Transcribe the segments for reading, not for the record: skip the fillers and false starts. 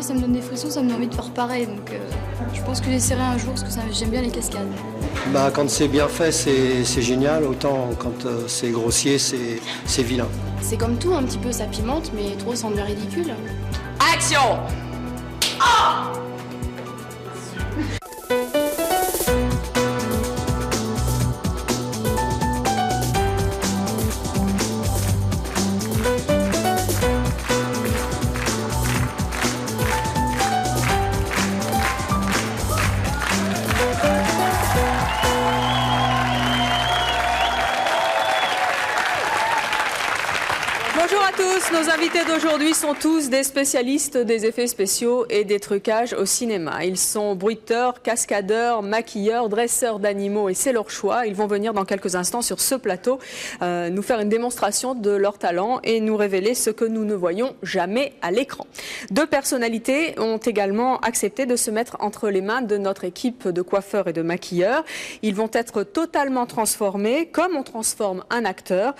ça me donne des frissons, ça me donne envie de faire pareil. Donc je pense que j'essaierai un jour parce que j'aime bien les cascades. Bah, quand c'est bien fait, c'est génial. Autant quand c'est grossier, c'est vilain. C'est comme tout, un petit peu ça pimente, mais trop ça en devient ridicule. Action! Oh! Bonjour à tous, nos invités d'aujourd'hui sont tous des spécialistes des effets spéciaux et des trucages au cinéma. Ils sont bruiteurs, cascadeurs, maquilleurs, dresseurs d'animaux et c'est leur choix. Ils vont venir dans quelques instants sur ce plateau nous faire une démonstration de leur talent et nous révéler ce que nous ne voyons jamais à l'écran. Deux personnalités ont également accepté de se mettre entre les mains de notre équipe de coiffeurs et de maquilleurs. Ils vont être totalement transformés comme on transforme un acteur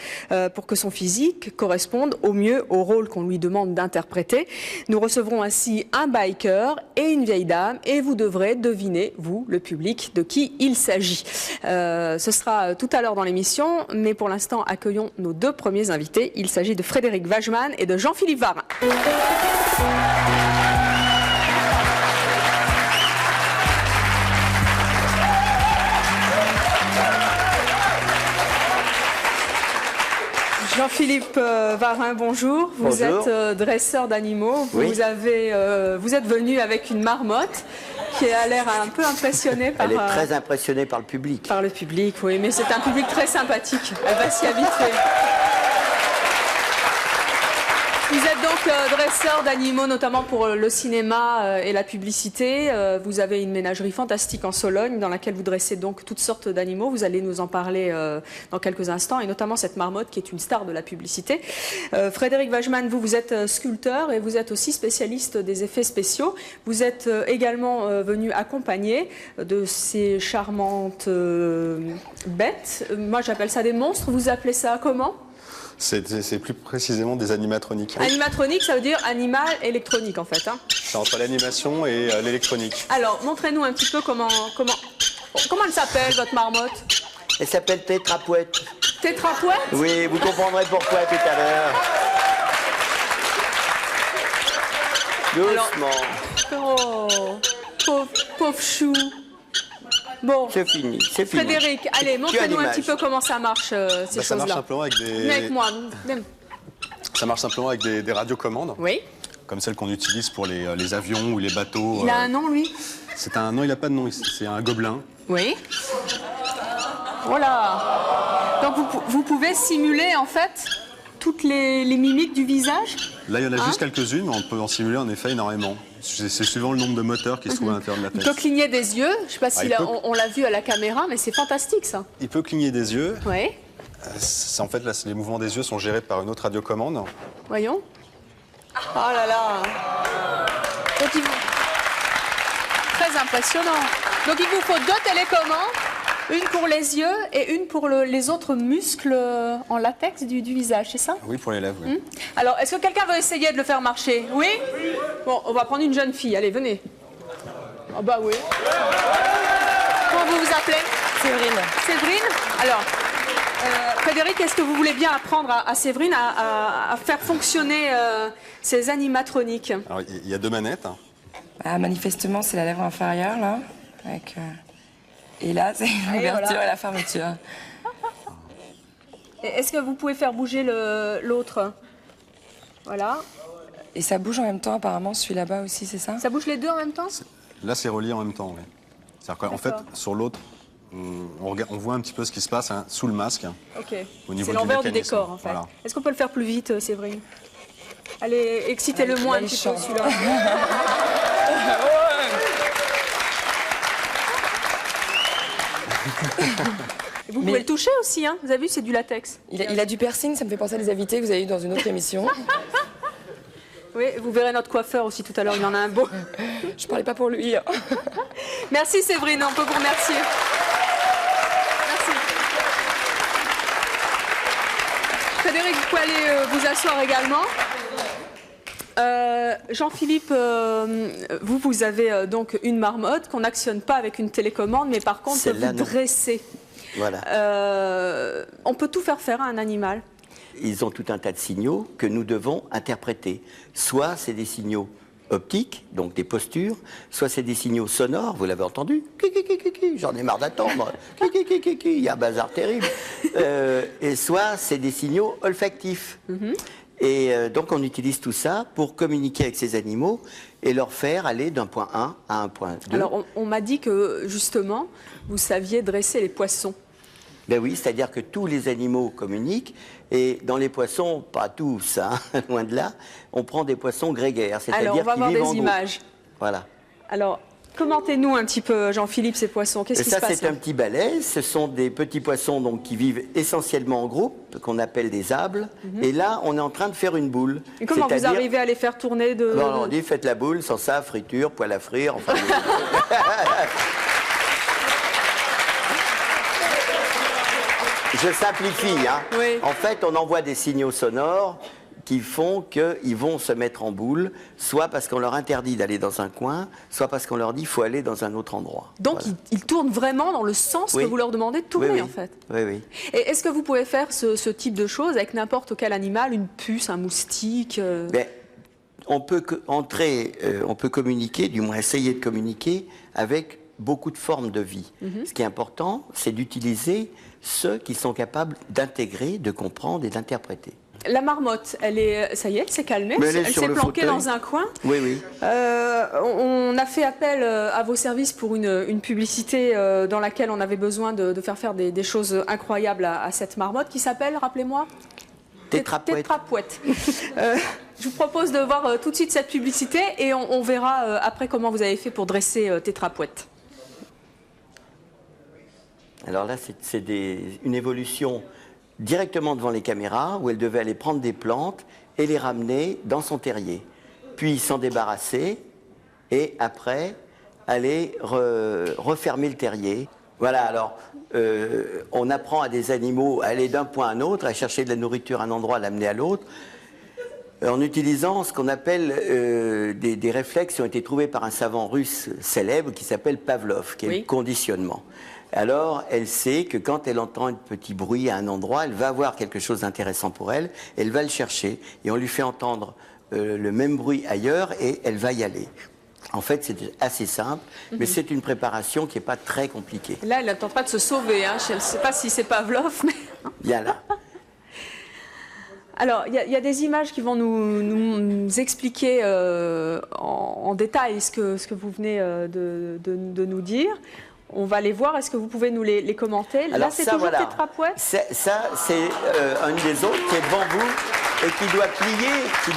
pour que son physique corresponde au mieux au rôle qu'on lui demande d'interpréter. Nous recevrons ainsi un biker et une vieille dame et vous devrez deviner, vous, le public, de qui il s'agit. Ce sera tout à l'heure dans l'émission, mais pour l'instant, accueillons nos deux premiers invités. Il s'agit de Frédéric Wajman et de Jean-Philippe Varin. Jean-Philippe Varin, bonjour. Vous Bonjour. êtes dresseur d'animaux. Oui. Vous êtes venu avec une marmotte qui a l'air un peu impressionnée par, Elle est très impressionnée par le public. par le public. Oui, mais c'est un public très sympathique. Elle va s'y habituer. Vous êtes donc dresseur d'animaux, notamment pour le cinéma et la publicité. Vous avez une ménagerie fantastique en Sologne dans laquelle vous dressez donc toutes sortes d'animaux. Vous allez nous en parler dans quelques instants, et notamment cette marmotte qui est une star de la publicité. Frédéric Wajman, vous êtes sculpteur et vous êtes aussi spécialiste des effets spéciaux. Vous êtes également venu accompagner de ces charmantes bêtes. Moi, j'appelle ça des monstres. Vous appelez ça comment ? C'est plus précisément des animatroniques. Animatronique, ça veut dire animal électronique en fait. Hein. C'est entre l'animation et l'électronique. Alors, montrez-nous un petit peu comment elle s'appelle, votre marmotte. Elle s'appelle Tétrapouette. Tétrapouette ? Oui, vous comprendrez pourquoi tout à l'heure. Doucement. Oh, pauvre chou. Bon, C'est fini, c'est fini. Frédéric, allez, montrez-nous un petit peu comment ça marche, ces Ça marche choses-là. simplement avec Venez avec moi. Ça marche simplement avec des radiocommandes, Oui. comme celles qu'on utilise pour les avions ou les bateaux. Il a un nom, lui ? Non, il n'a pas de nom. C'est un gobelin. Oui. Voilà. Donc vous pouvez simuler en fait toutes les mimiques du visage ? Là, il y en a Hein juste quelques-unes, mais on peut en simuler en effet énormément. C'est suivant le nombre de moteurs qui se trouvent à l'intérieur de la Il tête. peut cligner des yeux. Je ne sais pas si il peut- on l'a vu à la caméra, mais c'est fantastique ça. Il peut cligner des yeux. Oui. En fait, là, les mouvements des yeux sont gérés par une autre radiocommande. Voyons. Oh là là. Donc, très impressionnant. Donc il vous faut deux télécommandes, une pour les yeux et une pour les autres muscles en latex du visage, c'est ça ? Oui, pour les lèvres, oui. Alors, est-ce que quelqu'un veut essayer de le faire marcher ? Oui ? Bon, on va prendre une jeune fille. Allez, venez. Ah bah oui. Comment vous vous appelez ? Séverine. Séverine ? Alors, Frédéric, est-ce que vous voulez bien apprendre à Séverine à faire fonctionner ces animatroniques ? Alors, il y a deux manettes. Bah, manifestement, c'est la lèvre inférieure, là. Avec, et là, c'est l'ouverture voilà. et la fermeture. Est-ce que vous pouvez faire bouger l'autre ? Voilà. Et ça bouge en même temps, apparemment, celui là-bas aussi, c'est ça ? Ça bouge les deux en même temps ? Là, c'est relié en même temps, oui. C'est-à-dire qu'en fait, D'accord. sur l'autre, on voit un petit peu ce qui se passe sous le masque. Ok. Au niveau C'est du l'envers du mécanisme. décor, en fait. Voilà. Est-ce qu'on peut le faire plus vite, Séverine ? Allez, excitez-le moins un il petit peu, chante. celui-là. Vous pouvez le toucher aussi, hein. Vous avez vu, c'est du latex. Il a du piercing, ça me fait penser à des invités que vous avez eu dans une autre émission. Oui, vous verrez notre coiffeur aussi tout à l'heure, il y en a un beau. Je parlais pas pour lui. Merci Séverine, on peut vous remercier. Merci. Frédéric, vous pouvez aller vous asseoir également. Jean-Philippe, vous avez donc une marmotte qu'on n'actionne pas avec une télécommande, mais par contre, que vous dressez. Voilà. On peut tout faire à un animal. Ils ont tout un tas de signaux que nous devons interpréter. Soit c'est des signaux optiques, donc des postures, soit c'est des signaux sonores, vous l'avez entendu, j'en ai marre d'attendre, il y a un bazar terrible, et soit c'est des signaux olfactifs. Et donc on utilise tout ça pour communiquer avec ces animaux et leur faire aller d'un point 1 à un point 2. Alors on m'a dit que justement vous saviez dresser les poissons. Ben oui, c'est-à-dire que tous les animaux communiquent, et dans les poissons, pas tous, hein, loin de là, on prend des poissons grégaires, alors on va voir des images. Voilà. Alors, commentez-nous un petit peu, Jean-Philippe, ces poissons. Qu'est-ce qui se passe? Ça, c'est un petit balai. Ce sont des petits poissons donc, qui vivent essentiellement en groupe, qu'on appelle des ables. Et là, on est en train de faire une boule. Et comment vous arrivez à les faire tourner de... Non, on dit faites la boule, sans ça, friture, poêle à frire, enfin... Je simplifie, hein. Oui. En fait, on envoie des signaux sonores qui font qu'ils vont se mettre en boule, soit parce qu'on leur interdit d'aller dans un coin, soit parce qu'on leur dit qu'il faut aller dans un autre endroit. Donc, voilà. Ils tournent vraiment dans le sens que vous leur demandez de tourner, en fait. Oui, oui. Et est-ce que vous pouvez faire ce type de choses avec n'importe quel animal, une puce, un moustique Ben, on peut communiquer, du moins essayer de communiquer avec beaucoup de formes de vie. Ce qui est important, c'est d'utiliser ceux qui sont capables d'intégrer, de comprendre et d'interpréter. La marmotte, ça y est, elle s'est calmée, elle s'est planquée dans un coin. Oui, oui. On a fait appel à vos services pour une publicité dans laquelle on avait besoin de faire des choses incroyables à cette marmotte qui s'appelle, rappelez-moi, Tétrapouette. Je vous propose de voir tout de suite cette publicité et on verra après comment vous avez fait pour dresser Tétrapouette. Alors là, c'est une évolution directement devant les caméras où elle devait aller prendre des plantes et les ramener dans son terrier. Puis s'en débarrasser et après aller refermer le terrier. Voilà, alors on apprend à des animaux à aller d'un point à un autre, à chercher de la nourriture à un endroit, à l'amener à l'autre, en utilisant ce qu'on appelle des réflexes qui ont été trouvés par un savant russe célèbre qui s'appelle Pavlov, qui est le conditionnement. Alors, elle sait que quand elle entend un petit bruit à un endroit, elle va avoir quelque chose d'intéressant pour elle, elle va le chercher, et on lui fait entendre le même bruit ailleurs, et elle va y aller. En fait, c'est assez simple, mais c'est une préparation qui n'est pas très compliquée. Là, elle n'attend pas de se sauver, hein. Je ne sais pas si c'est Pavlov, mais... Bien là. Alors, il y a des images qui vont nous expliquer en détail ce que vous venez de nous dire. On va les voir. Est-ce que vous pouvez nous les commenter? Alors, là, c'est toujours Tétrapouette. Ça, c'est un des autres qui est devant vous et qui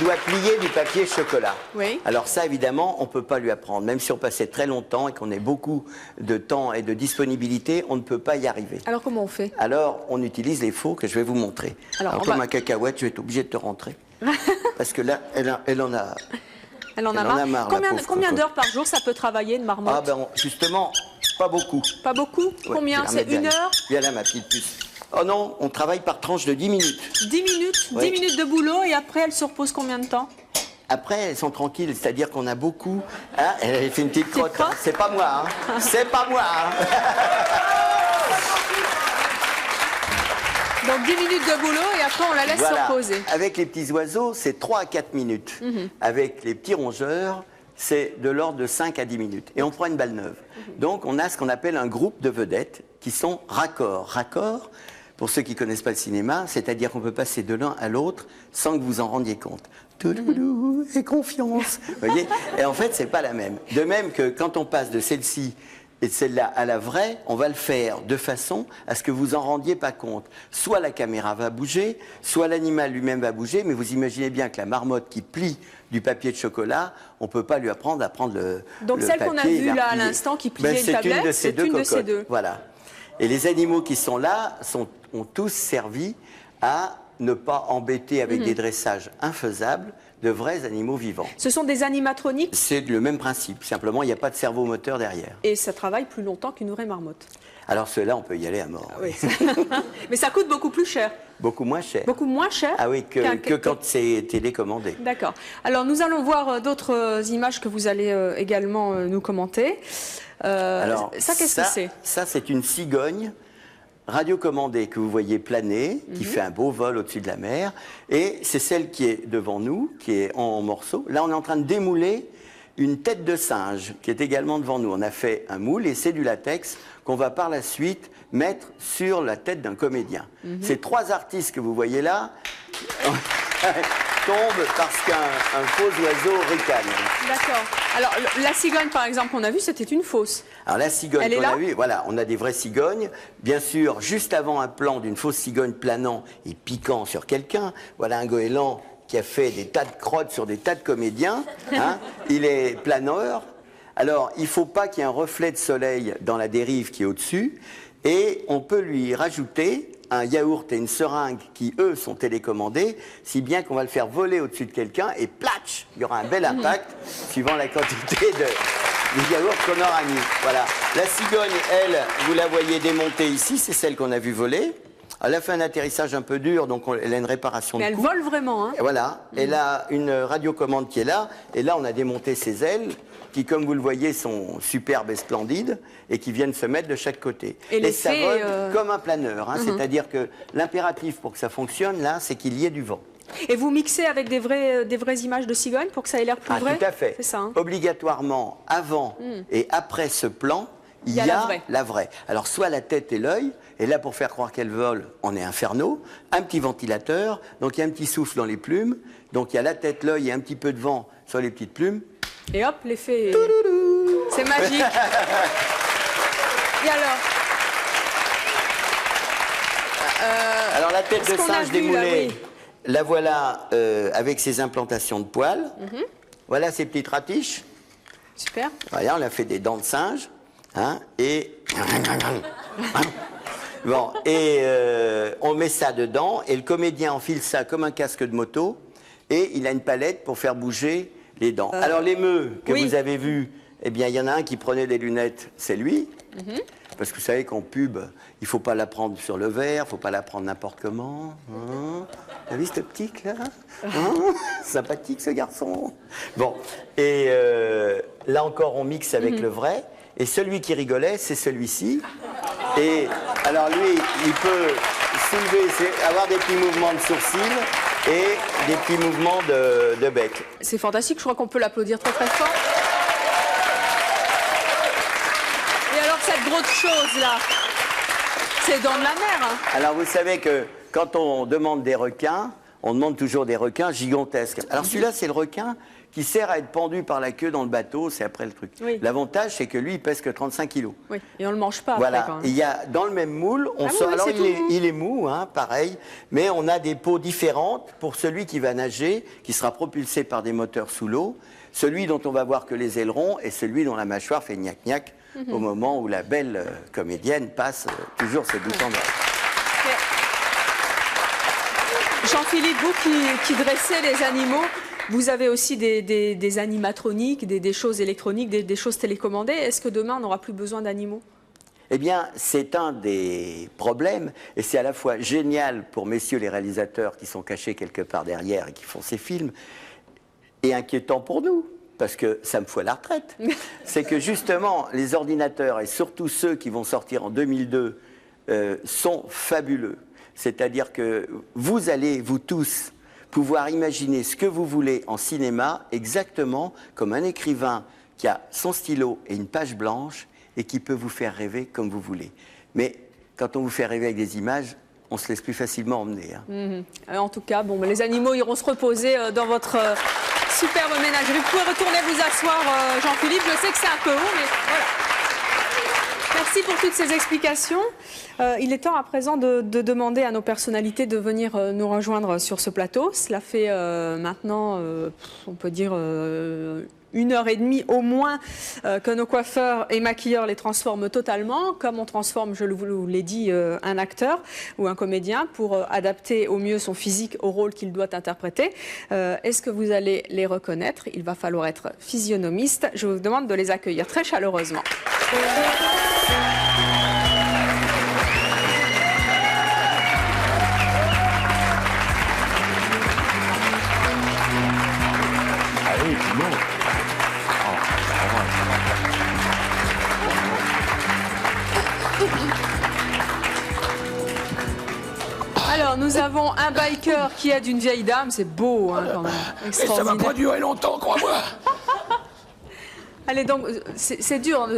doit plier du papier chocolat. Oui. Alors ça, évidemment, on ne peut pas lui apprendre. Même si on passait très longtemps et qu'on ait beaucoup de temps et de disponibilité, on ne peut pas y arriver. Alors, comment on fait? Alors, on utilise les faux que je vais vous montrer. Alors comme un cacahuète, je vais être obligé de te rentrer. Parce que là, elle en a... Elle en a marre. Combien d'heures par jour ça peut travailler, une marmotte? Ah ben, justement, pas beaucoup. Pas beaucoup? Combien? C'est 1 heure? Viens là, ma petite puce. Oh non, on travaille par tranche de 10 minutes. 10 minutes? Oui. 10 minutes de boulot et après, elle se repose combien de temps? Après, elles sont tranquilles, c'est-à-dire qu'on a beaucoup... Hein, elle fait une petite crotte. C'est pas moi, hein. C'est pas moi, hein. Donc 10 minutes de boulot et après on la laisse se reposer. Avec les petits oiseaux, c'est 3 à 4 minutes. Avec les petits rongeurs, c'est de l'ordre de 5 à 10 minutes. Et on prend une balle neuve. Donc on a ce qu'on appelle un groupe de vedettes qui sont raccords. Raccords, pour ceux qui ne connaissent pas le cinéma, c'est-à-dire qu'on peut passer de l'un à l'autre sans que vous en rendiez compte. Touloulou et confiance. Vous voyez? Et en fait, c'est pas la même. De même que quand on passe de celle-ci et de celle-là à la vraie, on va le faire de façon à ce que vous en rendiez pas compte. Soit la caméra va bouger, soit l'animal lui-même va bouger, mais vous imaginez bien que la marmotte qui plie du papier de chocolat, on ne peut pas lui apprendre à prendre le Donc celle qu'on a vue là à l'instant qui pliait une tablette, c'est une de ces deux. Voilà. Et les animaux qui sont là ont tous servi à ne pas embêter avec des dressages infaisables de vrais animaux vivants. Ce sont des animatroniques? C'est le même principe, simplement il n'y a pas de cerveau moteur derrière. Et ça travaille plus longtemps qu'une vraie marmotte? Alors ceux-là, on peut y aller à mort. Ah oui. Mais ça coûte beaucoup plus cher. Beaucoup moins cher. Beaucoup moins cher. Ah oui, que quand c'est télécommandé. D'accord. Alors nous allons voir d'autres images que vous allez également nous commenter. Alors, ça, qu'est-ce que c'est? Ça, c'est une cigogne radiocommandée que vous voyez planer, qui fait un beau vol au-dessus de la mer. Et c'est celle qui est devant nous, qui est en morceaux. Là, on est en train de démouler une tête de singe, qui est également devant nous. On a fait un moule et c'est du latex qu'on va par la suite mettre sur la tête d'un comédien. Ces 3 artistes que vous voyez là tombent parce qu'un faux oiseau ricane. D'accord. Alors la cigogne, par exemple, qu'on a vue, c'était une fausse. Alors la cigogne Elle est qu'on là a vue, voilà, on a des vraies cigognes. Bien sûr, juste avant un plan d'une fausse cigogne planant et piquant sur quelqu'un, voilà un goéland qui a fait des tas de crottes sur des tas de comédiens. Hein. Il est planeur. Alors, il ne faut pas qu'il y ait un reflet de soleil dans la dérive qui est au-dessus. Et on peut lui rajouter un yaourt et une seringue qui, eux, sont télécommandés, si bien qu'on va le faire voler au-dessus de quelqu'un et platch, il y aura un bel impact, suivant la quantité de yaourt qu'on aura mis. Voilà. La cigogne, elle, vous la voyez démontée ici, c'est celle qu'on a vue voler. Elle a fait un atterrissage un peu dur, donc elle a une réparation de Mais elle coup. vole vraiment, hein. Et voilà, elle a une radiocommande qui est là, et là on a démonté ses ailes, qui comme vous le voyez sont superbes et splendides, et qui viennent se mettre de chaque côté. Et ça vole comme un planeur, hein, c'est-à-dire que l'impératif pour que ça fonctionne là, c'est qu'il y ait du vent. Et vous mixez avec des vraies images de cigogne pour que ça ait l'air plus vrai? Tout à fait. C'est ça, hein. Obligatoirement, avant et après ce plan, il y a la vraie. Alors soit la tête et l'œil, et là pour faire croire qu'elle vole, on est inferno, un petit ventilateur, donc il y a un petit souffle dans les plumes, donc il y a la tête, l'œil et un petit peu de vent sur les petites plumes. Et hop, l'effet, c'est magique. Et alors la tête de singe démoulée, là, oui. la voilà avec ses implantations de poils. Voilà ses petites ratiches. Super. Voilà, on a fait des dents de singe. Hein, et bon, et on met ça dedans et le comédien enfile ça comme un casque de moto et il a une palette pour faire bouger les dents. Alors les meux que vous avez vus, eh bien il y en a un qui prenait des lunettes, c'est lui. Parce que vous savez qu'en pub, il ne faut pas la prendre sur le verre, il ne faut pas la prendre n'importe comment. Hein. T'as vu cette optique là, hein. Sympathique ce garçon. Bon, et là encore on mixe avec le vrai. Et celui qui rigolait, c'est celui-ci. Et alors lui, il peut soulever, avoir des petits mouvements de sourcils et des petits mouvements de bec. C'est fantastique, je crois qu'on peut l'applaudir très très fort. Et alors cette grosse chose là, c'est dans de la mer, hein. Alors vous savez que quand on demande des requins, on demande toujours des requins gigantesques. Alors celui-là, c'est le requin qui sert à être pendu par la queue dans le bateau, c'est après le truc. Oui. L'avantage, c'est que lui, il pèse que 35 kilos. Oui, et on ne le mange pas Voilà, après, quand même. il y a dans le même moule, on sort, alors il est mou, hein, pareil, mais on a des peaux différentes pour celui qui va nager, qui sera propulsé par des moteurs sous l'eau, celui dont on va voir que les ailerons et celui dont la mâchoire fait gnac-gnac au moment où la belle comédienne passe toujours ses boutons d'oreille. Jean-Philippe, vous qui dressez les animaux, vous avez aussi des animatroniques, des choses électroniques, des choses télécommandées. Est-ce que demain, on n'aura plus besoin d'animaux? Eh bien, c'est un des problèmes, et c'est à la fois génial pour messieurs les réalisateurs qui sont cachés quelque part derrière et qui font ces films, et inquiétant pour nous, parce que ça me fout à la retraite. C'est que justement, les ordinateurs, et surtout ceux qui vont sortir en 2002, sont fabuleux. C'est-à-dire que vous allez, vous tous, pouvoir imaginer ce que vous voulez en cinéma exactement comme un écrivain qui a son stylo et une page blanche et qui peut vous faire rêver comme vous voulez. Mais quand on vous fait rêver avec des images, on se laisse plus facilement emmener. Hein. En tout cas, bon, les animaux iront se reposer dans votre superbe ménagerie. Vous pouvez retourner vous asseoir, Jean-Philippe. Je sais que c'est un peu haut, mais voilà. Merci pour toutes ces explications. Il est temps à présent de demander à nos personnalités de venir nous rejoindre sur ce plateau. Cela fait maintenant, on peut dire, 1h30 au moins que nos coiffeurs et maquilleurs les transforment totalement, comme on transforme, je vous l'ai dit, un acteur ou un comédien pour adapter au mieux son physique au rôle qu'il doit interpréter. Est-ce que vous allez les reconnaître? Il va falloir être physionomiste. Je vous demande de les accueillir très chaleureusement. Alors, nous avons un biker qui aide une vieille dame. C'est beau, hein, quand même. Ça va pas durer longtemps, crois-moi. Allez, donc, c'est dur,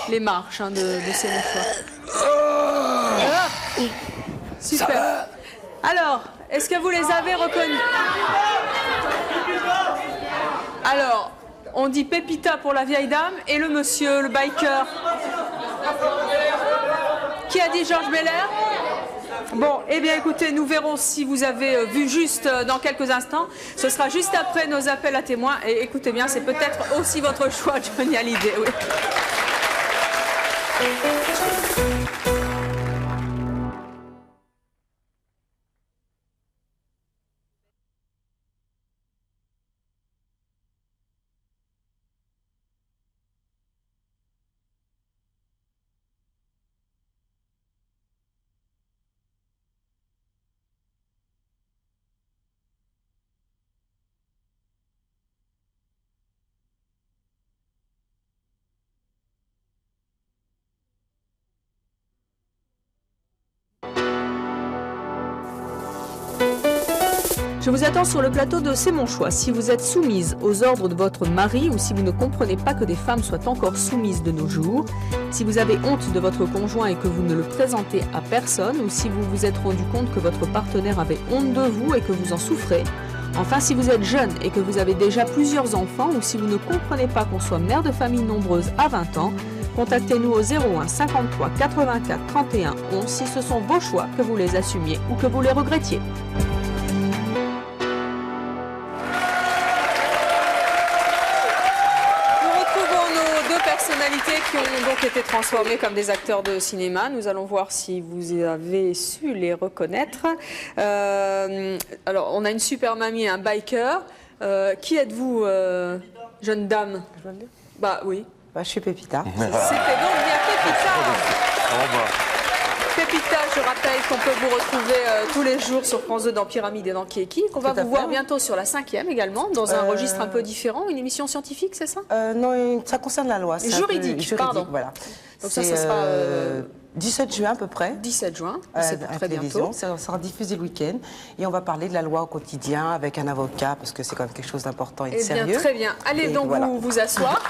les marches hein, de ces mouchoirs. Super. Alors, est-ce que vous les avez reconnus? Alors, on dit Pépita pour la vieille dame et le monsieur, le biker. Qui a dit Georges Belair? Bon, eh bien écoutez, nous verrons si vous avez vu juste dans quelques instants. Ce sera juste après nos appels à témoins. Et écoutez bien, c'est peut-être aussi votre choix, Johnny Hallyday. Oui. Je vous attends sur le plateau de C'est mon choix. Si vous êtes soumise aux ordres de votre mari ou si vous ne comprenez pas que des femmes soient encore soumises de nos jours, si vous avez honte de votre conjoint et que vous ne le présentez à personne ou si vous vous êtes rendu compte que votre partenaire avait honte de vous et que vous en souffrez, enfin si vous êtes jeune et que vous avez déjà plusieurs enfants ou si vous ne comprenez pas qu'on soit mère de famille nombreuse à 20 ans, contactez-nous au 01 53 84 31 11 si ce sont vos choix, que vous les assumiez ou que vous les regrettiez. Qui ont donc été transformés comme des acteurs de cinéma. Nous allons voir si vous avez su les reconnaître. Alors, on a une super mamie et un biker. Qui êtes-vous, jeune dame? Bah oui. Bah, je suis Pépita. C'était donc bien Pépita. Pépita, je rappelle qu'on peut vous retrouver tous les jours sur France 2 dans Pyramide et dans Qui est qui, qu'on va vous voir bientôt sur la 5e également, dans un registre un peu différent, une émission scientifique, c'est ça? Non, ça concerne la loi. Juridique, pardon. Voilà. Donc ça sera... 17 juin à peu près. 17 juin, c'est très bientôt. Ça sera diffusé le week-end et on va parler de la loi au quotidien avec un avocat parce que c'est quand même quelque chose d'important et de sérieux. Bien, très bien. Allez donc voilà. Vous asseoir.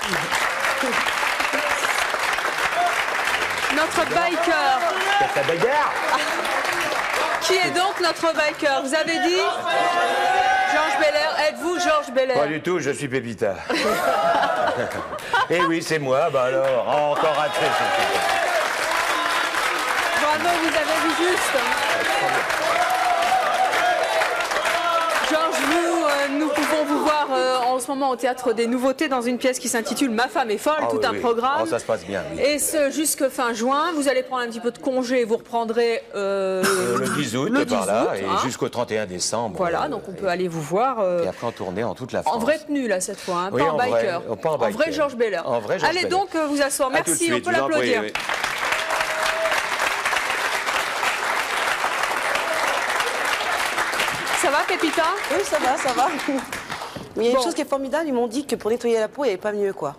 Notre biker. Qui est donc notre biker? Vous avez dit Georges Belair. Êtes-vous Georges Belair? Pas du tout, je suis Pépita. Eh oui, c'est moi. Bah alors, encore raté. Bravo, vous avez vu juste. Georges, nous pouvons vous voir en ce moment au Théâtre des Nouveautés dans une pièce qui s'intitule Ma femme est folle, tout un programme. Oh, ça se passe bien. Oui. Et ce jusque fin juin, vous allez prendre un petit peu de congé et vous reprendrez le 10 août, par là, et jusqu'au 31 décembre. Voilà, donc on peut aller vous voir. Et après en tournée en toute la France. En vraie tenue, là, cette fois, hein, oui, pas en biker. Pas en biker. En vrai Georges Belair. En vrai Georges Allez Belair. donc vous asseoir. Merci, on peut l'applaudir. Oui. Ça va, Pépita? Oui, ça va, ça va. Mais il y a une chose qui est formidable, ils m'ont dit que pour nettoyer la peau, il n'y avait pas mieux, quoi.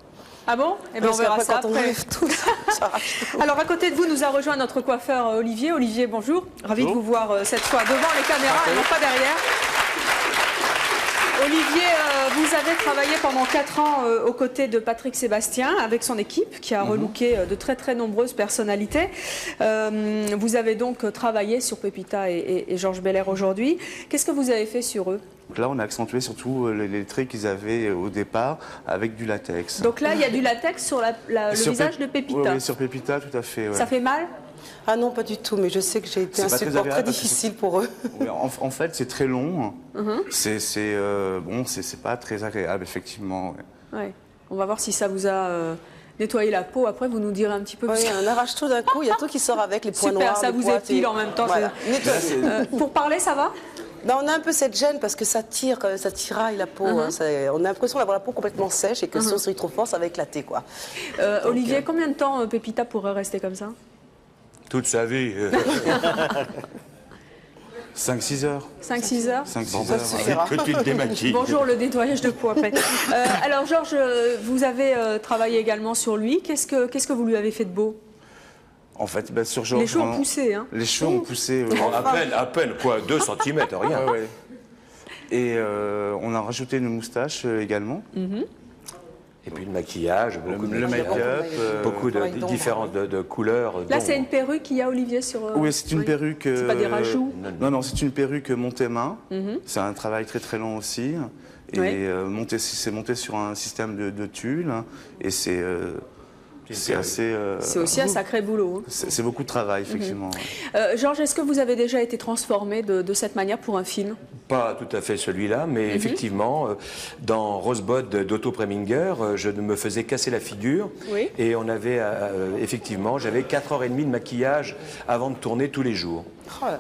Ah bon? Eh bien, on verra ça quand on enlève tout, ça Alors, à côté de vous, nous a rejoint notre coiffeur Olivier. Olivier, bonjour. Ravi de vous voir cette fois devant les caméras et non pas derrière. Olivier, vous avez travaillé pendant 4 ans aux côtés de Patrick Sébastien avec son équipe qui a relooké de très très nombreuses personnalités. Vous avez donc travaillé sur Pépita et Georges Belair aujourd'hui. Qu'est-ce que vous avez fait sur eux? Donc là, on a accentué surtout les traits qu'ils avaient au départ avec du latex. Donc là, il y a du latex sur le visage de Pépita. Oui, sur Pépita, tout à fait. Ouais. Ça fait mal? Ah non, pas du tout, mais je sais que j'ai été un support très difficile pour eux. Oui, en fait, c'est très long. C'est pas très agréable, effectivement. Ouais. On va voir si ça vous a nettoyé la peau. Après, vous nous direz un petit peu plus. Oui, on arrache tout d'un coup, il y a tout qui sort avec, les points noirs. Super, ça vous épile en même temps. Voilà. Pour parler, ça va? Ben, on a un peu cette gêne parce que ça tiraille la peau. On a l'impression d'avoir la peau complètement sèche et que si on sourit trop fort, ça va éclater, quoi. Olivier, combien de temps Pépita pourrait rester comme ça? Toute sa vie. 5-6 heures. 5-6 heures? 5-6 heures. Petite démaquille. Bonjour, le nettoyage de peau après. Alors, Georges, vous avez travaillé également sur lui. Qu'est-ce que vous lui avez fait de beau? En fait, sur Georges... Les cheveux ont poussé, hein. Les cheveux ont poussé. À peine, quoi, 2 cm, rien. Ouais. Et on a rajouté une moustache également. Et puis le maquillage, le make-up, beaucoup de différentes de couleurs. Là, c'est une perruque qu'il y a, Olivier, sur... Oui, c'est une perruque... C'est pas des rajouts? Non, c'est une perruque montée main. C'est un travail très très long aussi. Et c'est monté sur un système de tulle. Et c'est assez... C'est aussi un sacré boulot. Hein. C'est beaucoup de travail, effectivement. Georges, est-ce que vous avez déjà été transformé de cette manière pour un film? Pas tout à fait celui-là, mais effectivement, dans Rosebud d'Otto Preminger, je me faisais casser la figure. Oui. Et on avait, effectivement, j'avais 4h30 de maquillage avant de tourner tous les jours.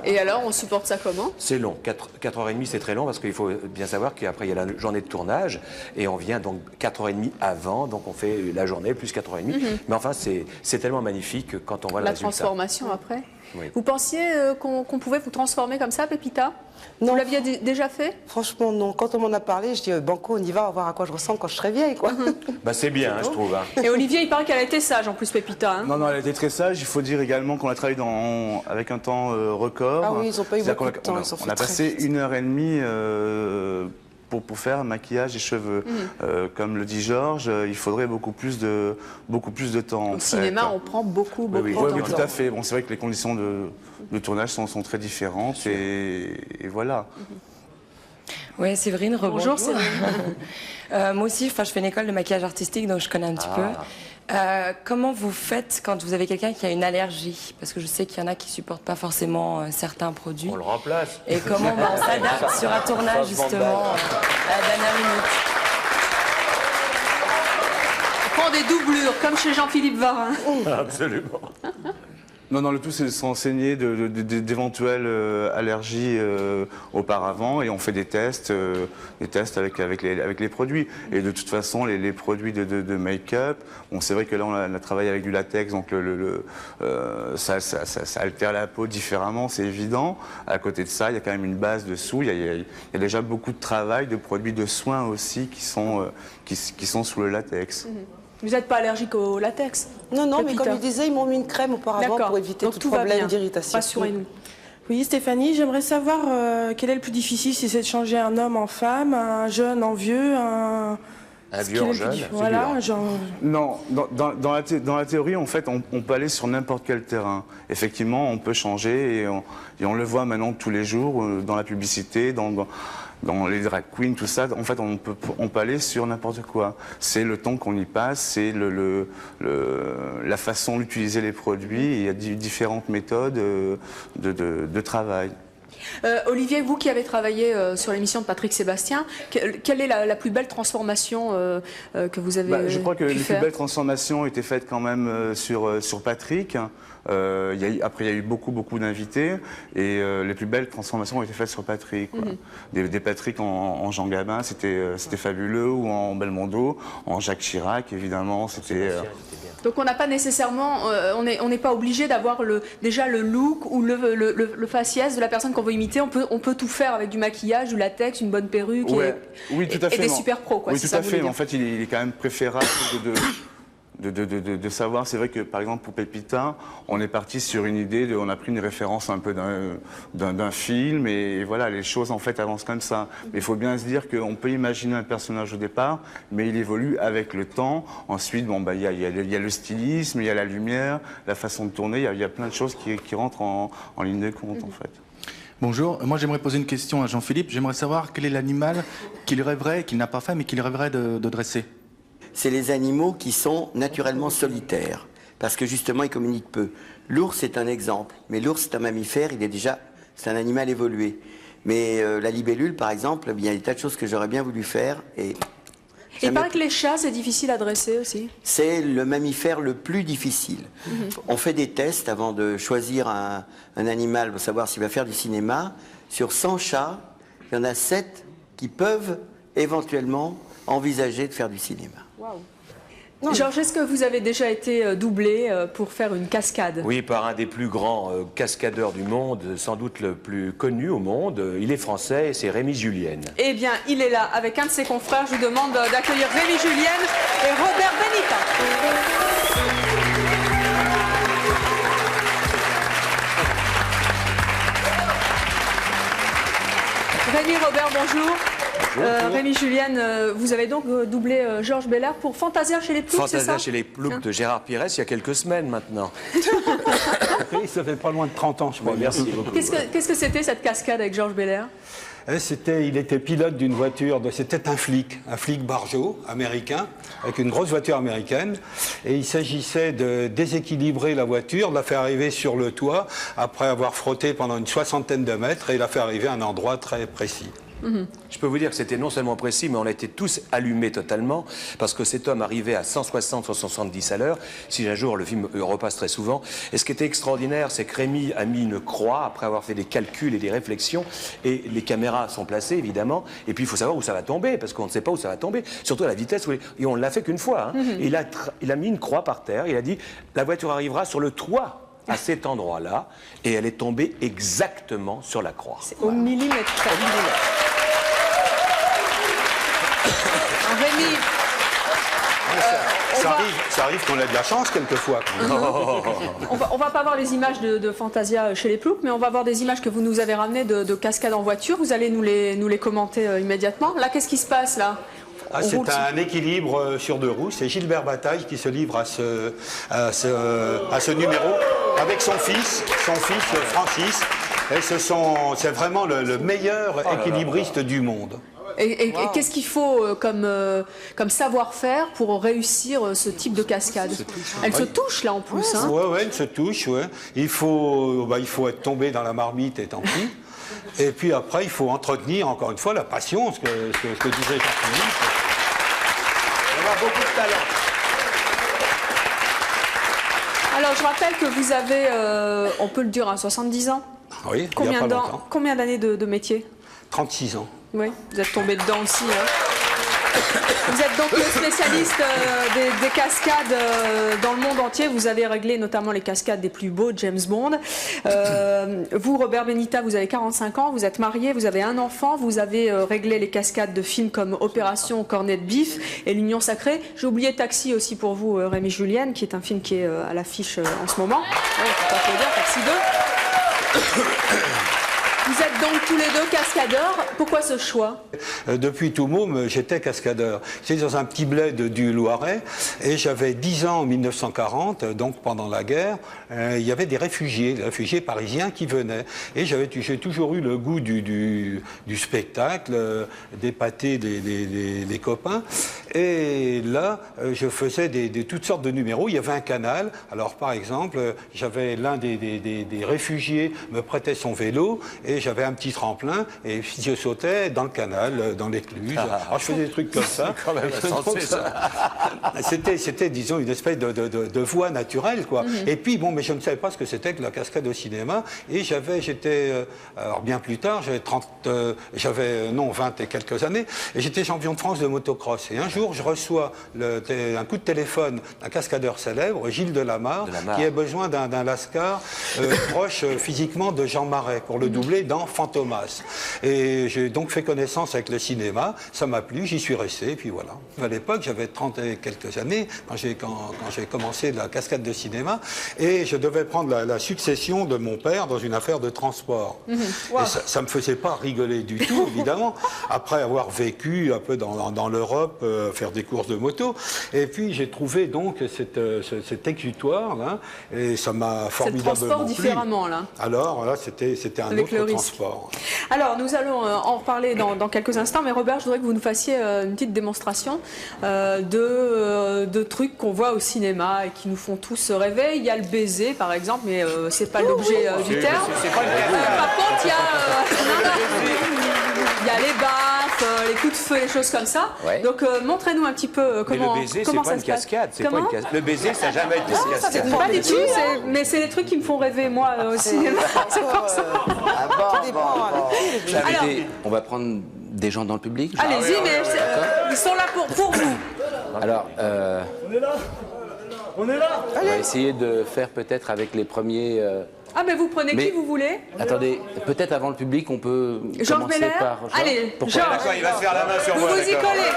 Et alors, on supporte ça comment? C'est long. 4h30, c'est très long parce qu'il faut bien savoir qu'après, il y a la journée de tournage et on vient donc 4h30 avant, donc on fait la journée plus 4h30. Mais enfin, c'est tellement magnifique quand on voit le résultat. La transformation après. Oui. Vous pensiez qu'on pouvait vous transformer comme ça, Pépita? Non. Vous l'aviez déjà fait? Franchement, non. Quand on m'en a parlé, je dis banco, on y va, on va voir à quoi je ressemble quand je serai vieille, quoi. Bah, c'est bien, je trouve. Hein. Et Olivier, il paraît qu'elle a été sage en plus, Pépita. Hein. Non, elle a été très sage. Il faut dire également qu'on a travaillé avec un temps record. Ah oui, ils n'ont pas eu beaucoup de temps. On a passé 1h30 pour faire un maquillage et cheveux. Comme le dit Georges, il faudrait beaucoup plus de temps. Au cinéma, on prend beaucoup de temps. Oui, tout à fait. Bon, c'est vrai que les conditions de tournage sont très différentes et voilà. Oui, Séverine, Bonjour Séverine. Moi aussi, je fais une école de maquillage artistique, donc je connais un petit peu. Comment vous faites quand vous avez quelqu'un qui a une allergie? Parce que je sais qu'il y en a qui ne supportent pas forcément certains produits. On le remplace. Et comment on s'adapte sur un tournage, justement, à la dernière minute? On prend des doublures, comme chez Jean-Philippe Varin. Absolument. Non, le tout, c'est de se renseigner d'éventuelles allergies auparavant et on fait des tests avec les produits. Et de toute façon, les produits de make-up, c'est vrai que là, on a travaillé avec du latex, donc ça altère la peau différemment, c'est évident. À côté de ça, il y a quand même une base dessous. Il y a déjà beaucoup de travail, de produits de soins aussi qui sont sous le latex. Vous n'êtes pas allergique au latex? Non, mais comme il disait, ils m'ont mis une crème auparavant pour éviter tout problème d'irritation. Rassurez-nous. Oui, Stéphanie, j'aimerais savoir quel est le plus difficile, si c'est de changer un homme en femme, un jeune en vieux, un vieux en jeune. Voilà, genre... Non, dans la théorie, en fait, on peut aller sur n'importe quel terrain. Effectivement, on peut changer et on le voit maintenant tous les jours dans la publicité, dans les drag queens, tout ça. En fait, on peut aller sur n'importe quoi. C'est le temps qu'on y passe, c'est la façon d'utiliser les produits. Il y a différentes méthodes de travail. Olivier, vous qui avez travaillé sur l'émission de Patrick Sébastien, quelle est la plus belle transformation que vous avez Je crois que les faire? plus belles transformations étaient faites quand même sur Patrick. Après, il y a eu beaucoup d'invités et les plus belles transformations ont été faites sur Patrick. Des Patrick en Jean Gabin, c'était fabuleux, ou en Belmondo, en Jacques Chirac, évidemment, c'était... Donc on n'a pas nécessairement, on n'est pas obligé d'avoir déjà le look ou le faciès de la personne qu'on veut imiter. On peut tout faire avec du maquillage, du latex, une bonne perruque oui, tout à fait, et des super pros. Quoi, oui, tout à fait. Mais en fait, il est quand même préférable de savoir. C'est vrai que, par exemple, pour Pépita, on est parti sur une idée, on a pris une référence un peu d'un film, et voilà, les choses en fait avancent comme ça. Mais il faut bien se dire qu'on peut imaginer un personnage au départ, mais il évolue avec le temps. Ensuite, il y a le stylisme, il y a la lumière, la façon de tourner, il y a plein de choses qui rentrent en ligne de compte, en fait. Bonjour, moi j'aimerais poser une question à Jean-Philippe. J'aimerais savoir quel est l'animal qu'il rêverait, qu'il n'a pas fait, mais qu'il rêverait de dresser. C'est les animaux qui sont naturellement solitaires, parce que justement ils communiquent peu. L'ours est un exemple, mais l'ours c'est un mammifère, c'est un animal évolué. Mais la libellule par exemple, il y a des tas de choses que j'aurais bien voulu faire. Et il paraît que les chats c'est difficile à dresser aussi. C'est le mammifère le plus difficile. On fait des tests avant de choisir un animal pour savoir s'il va faire du cinéma. Sur 100 chats, il y en a 7 qui peuvent éventuellement envisager de faire du cinéma. Wow. Georges, est-ce que vous avez déjà été doublé pour faire une cascade? Oui, par un des plus grands cascadeurs du monde, sans doute le plus connu au monde. Il est français et c'est Rémi Julienne. Eh bien, il est là avec un de ses confrères. Je vous demande d'accueillir Rémi Julienne et Robert Benita. Rémi Robert, bonjour. Rémi Julienne, vous avez donc doublé Georges Belair pour Fantasia chez les Ploucs, c'est ça? Fantasia chez les Ploucs de Gérard Pires, il y a quelques semaines maintenant. Oui, ça fait pas loin de 30 ans, je crois. Merci beaucoup. Qu'est-ce que c'était cette cascade avec Georges Belair? Il était pilote d'une voiture, c'était un flic barjot américain, avec une grosse voiture américaine. Et il s'agissait de déséquilibrer la voiture, de la faire arriver sur le toit, après avoir frotté pendant une 60aine de mètres, et la faire arriver à un endroit très précis. Je peux vous dire que c'était non seulement précis, mais on a été tous allumés totalement, parce que cet homme arrivait à 160, 170 à l'heure. Si un jour, le film repasse très souvent. Et ce qui était extraordinaire, c'est que Rémi a mis une croix, après avoir fait des calculs et des réflexions, et les caméras sont placées, évidemment, et puis il faut savoir où ça va tomber, parce qu'on ne sait pas où ça va tomber, surtout à la vitesse, et on ne l'a fait qu'une fois. Hein. Et il a mis une croix par terre, il a dit, la voiture arrivera sur le toit à cet endroit-là, et elle est tombée exactement sur la croix. Au millimètre. Rémi, ça arrive qu'on a de la chance quelquefois. on va pas voir les images de Fantasia chez les Ploucs, mais on va voir des images que vous nous avez ramenées de cascades en voiture. Vous allez nous les commenter immédiatement. Là, qu'est-ce qui se passe là? C'est un équilibre sur deux roues. C'est Gilbert Bataille qui se livre à ce numéro avec son fils Francis. Et c'est vraiment le meilleur équilibriste du monde. Et qu'est-ce qu'il faut comme savoir-faire pour réussir ce type de cascade? Elle se touche là en plus. Hein. Oui, elle se touche. Ouais. Il faut être tombé dans la marmite et tant pis. Et puis après, il faut entretenir encore une fois la passion, ce que disait Jean-Philippe. On a beaucoup de talent. Alors je rappelle que vous avez, on peut le dire, 70 ans. Oui, il n'y a pas longtemps. Combien d'années de métier? 36 ans. Oui, vous êtes tombé dedans aussi. Hein. Vous êtes donc le spécialiste des cascades dans le monde entier. Vous avez réglé notamment les cascades des plus beaux James Bond. Vous, Robert Benita, vous avez 45 ans, vous êtes marié, vous avez un enfant, vous avez réglé les cascades de films comme Opération Cornet de Bif et L'Union Sacrée. J'ai oublié Taxi aussi pour vous, Rémi Julienne, qui est un film qui est à l'affiche en ce moment. Oui, faut pas dire, Taxi 2. Vous êtes donc tous les deux cascadeurs. Pourquoi ce choix? Depuis tout môme, j'étais cascadeur. J'étais dans un petit bled du Loiret et j'avais 10 ans en 1940, donc pendant la guerre. Il y avait des réfugiés parisiens qui venaient. Et j'ai toujours eu le goût du spectacle, d'épater les copains. Et là, je faisais toutes sortes de numéros. Il y avait un canal. Alors, par exemple, j'avais l'un des réfugiés me prêtait son vélo et j'avais un petit tremplin et je sautais dans le canal, dans l'écluse. Alors, je faisais des trucs comme ça. C'est quand même insensé, ça. C'était, disons, une espèce de voie naturelle, quoi. Et puis, bon, mais je ne savais pas ce que c'était que la cascade au cinéma. Et alors bien plus tard, j'avais 20 et quelques années, et j'étais champion de France de motocross. Et un jour, je reçois un coup de téléphone d'un cascadeur célèbre, Gilles Delamarre, qui a besoin d'un lascar proche physiquement de Jean Marais pour le doubler dans Fantomas. Et j'ai donc fait connaissance avec le cinéma, ça m'a plu, j'y suis resté, et puis voilà. À l'époque, j'avais 30 et quelques années, quand j'ai commencé la cascade de cinéma, et je devais prendre la succession de mon père dans une affaire de transport. Et ça ne me faisait pas rigoler du tout, évidemment, après avoir vécu un peu dans l'Europe, faire des courses de moto. Et puis j'ai trouvé donc cet exutoire, là, et ça m'a formidablement plu. C'est le transport différemment, là. Alors là, c'était un autre transport. Alors, nous allons en reparler dans quelques instants, mais Robert, je voudrais que vous nous fassiez une petite démonstration de trucs qu'on voit au cinéma et qui nous font tous rêver. Il y a le baiser, par exemple, mais c'est pas l'objet du terme. Par contre, il y a les baffes, les coups de feu, les choses comme ça. Ouais. Donc, montrez-nous un petit peu comment ça se passe. Le baiser, c'est pas une cascade. Le baiser, ça n'a jamais été une cascade. Pas du tout, mais c'est les trucs qui me font rêver, moi, au cinéma. C'est pour ça. On va prendre des gens dans le public. Allez-y, mais ils sont là pour vous. Alors, on est là. On va essayer de faire peut-être avec les premiers... Ah, mais vous prenez qui vous voulez? Attendez, peut-être avant le public, on peut Georges commencer Belair par... Allez, Georges. D'accord, il va se faire la main sur moi. Vous y collez.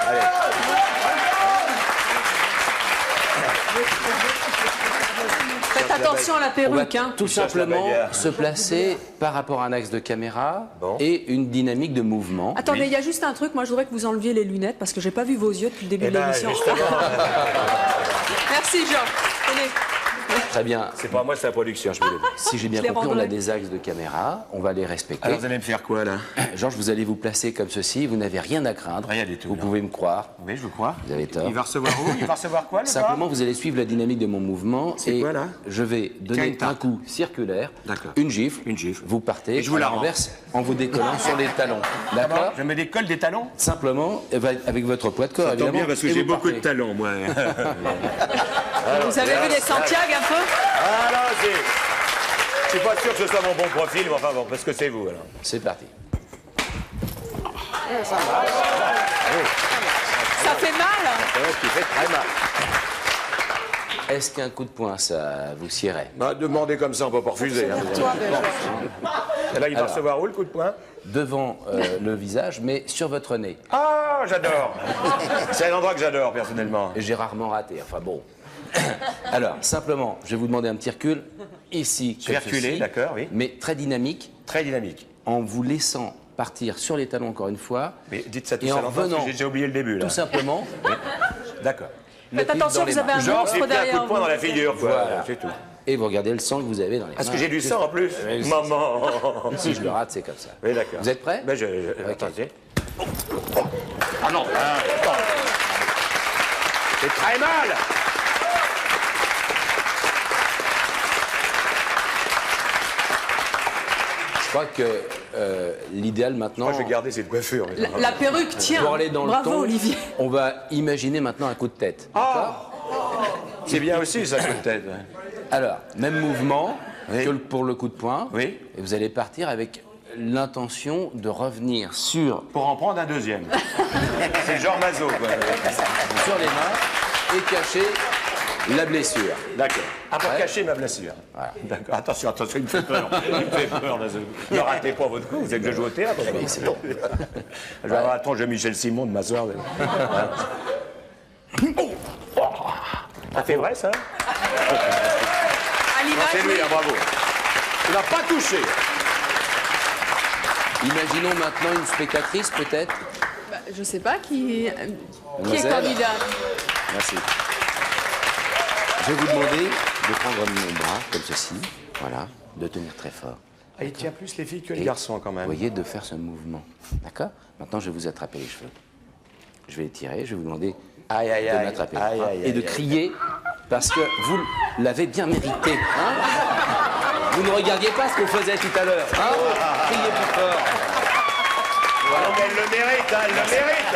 Faites attention à la perruque. Hein. Tout simplement se placer par rapport à un axe de caméra et une dynamique de mouvement. Attendez, il y a juste un truc. Moi, je voudrais que vous enleviez les lunettes parce que j'ai pas vu vos yeux depuis le début de l'émission. Merci, Jean. Tenez. Très bien. C'est pas moi, c'est la production, je vous l'ai dit. Si j'ai bien compris, on a des axes de caméra, on va les respecter. Alors vous allez me faire quoi là? Georges, vous allez vous placer comme ceci, vous n'avez rien à craindre. Rien du tout. Vous pouvez me croire. Oui, je vous crois. Vous avez tort. Il va recevoir où? Il va recevoir quoi le Simplement, vous allez suivre la dynamique de mon mouvement. C'est quoi là? Je vais donner un coup circulaire, une gifle, vous partez, et je vous la renverse en vous décollant sur les talons. D'accord? Je me décolle des talons? Simplement, avec votre poids de corps, Ça tombe évidemment. bien parce que j'ai beaucoup de talons, moi. Vous avez vu les Santiago un peu? Ah non, je suis pas sûr que ce soit mon bon profil, mais enfin bon, parce que c'est vous alors. C'est parti. Ça fait mal? Qui fait très mal. Est-ce qu'un coup de poing, ça vous scierait? Bah, demandez comme ça, on peut pas refuser. Hein. Et là, il va recevoir où le coup de poing? Devant le visage, mais sur votre nez. Ah, j'adore. C'est un endroit que j'adore, personnellement. Et j'ai rarement raté, enfin bon. Alors, simplement, je vais vous demander un petit recul. Ici, Je vais reculer, d'accord, oui. Mais très dynamique. Très dynamique. En vous laissant partir sur les talons encore une fois. Mais dites ça tout et ça en longtemps, parce que revenant, j'ai déjà oublié le début, là. tout simplement. D'accord. Faites attention, vous avez un Genre, monstre j'ai pris un coup derrière de poing vous. dans la figure, quoi. Voilà. C'est tout. Et vous regardez le sang que vous avez dans les mains. Parce que j'ai du sang en plus. Maman. Si je le rate, c'est comme ça. Oui, d'accord. Vous êtes prêts? Ben, attendez. Ah non. C'est très mal. Je crois que l'idéal maintenant. Moi, je vais garder cette coiffure. La perruque tient. Pour aller dans Bravo, le ton, Olivier. on va imaginer maintenant un coup de tête. C'est bien aussi, ça, peut-être. Alors, même mouvement Oui. que pour le coup de poing. Oui. Et vous allez partir avec l'intention de revenir sur Pour en prendre un deuxième. C'est genre Mazo, quoi. sur les mains et cacher la blessure. D'accord. Ah, pour Ouais. cacher ma blessure. Voilà. D'accord. Attention, attention, il me fait peur. Il me fait peur, Mazo. Ne ratez pas votre coup, vous êtes que je joue au théâtre. Oui, c'est bon. Je vais avoir un ton Jean-Michel Simon de m'asseoir. Ça fait vrai, ça? À Non, l'image, c'est lui, oui. hein, bravo. Il n'a pas touché. Imaginons maintenant une spectatrice peut-être. Bah, je sais pas qui est Mademoiselle. candidat. Merci. Je vais vous demander de prendre mon bras comme ceci, voilà, de tenir très fort. Ah, il tient plus les filles que les Et garçons, quand même. Vous voyez, de faire ce mouvement, d'accord? Maintenant, je vais vous attraper les cheveux. Je vais les tirer, je vais vous demander Aïe, aïe, de aïe. m'attraper Aïe, aïe, et de aïe, crier parce que vous l'avez bien mérité. Hein, vous ne regardiez pas ce qu'on faisait tout à l'heure. Hein, criez plus fort. Voilà. Mais elle le mérite, hein, elle le mérite.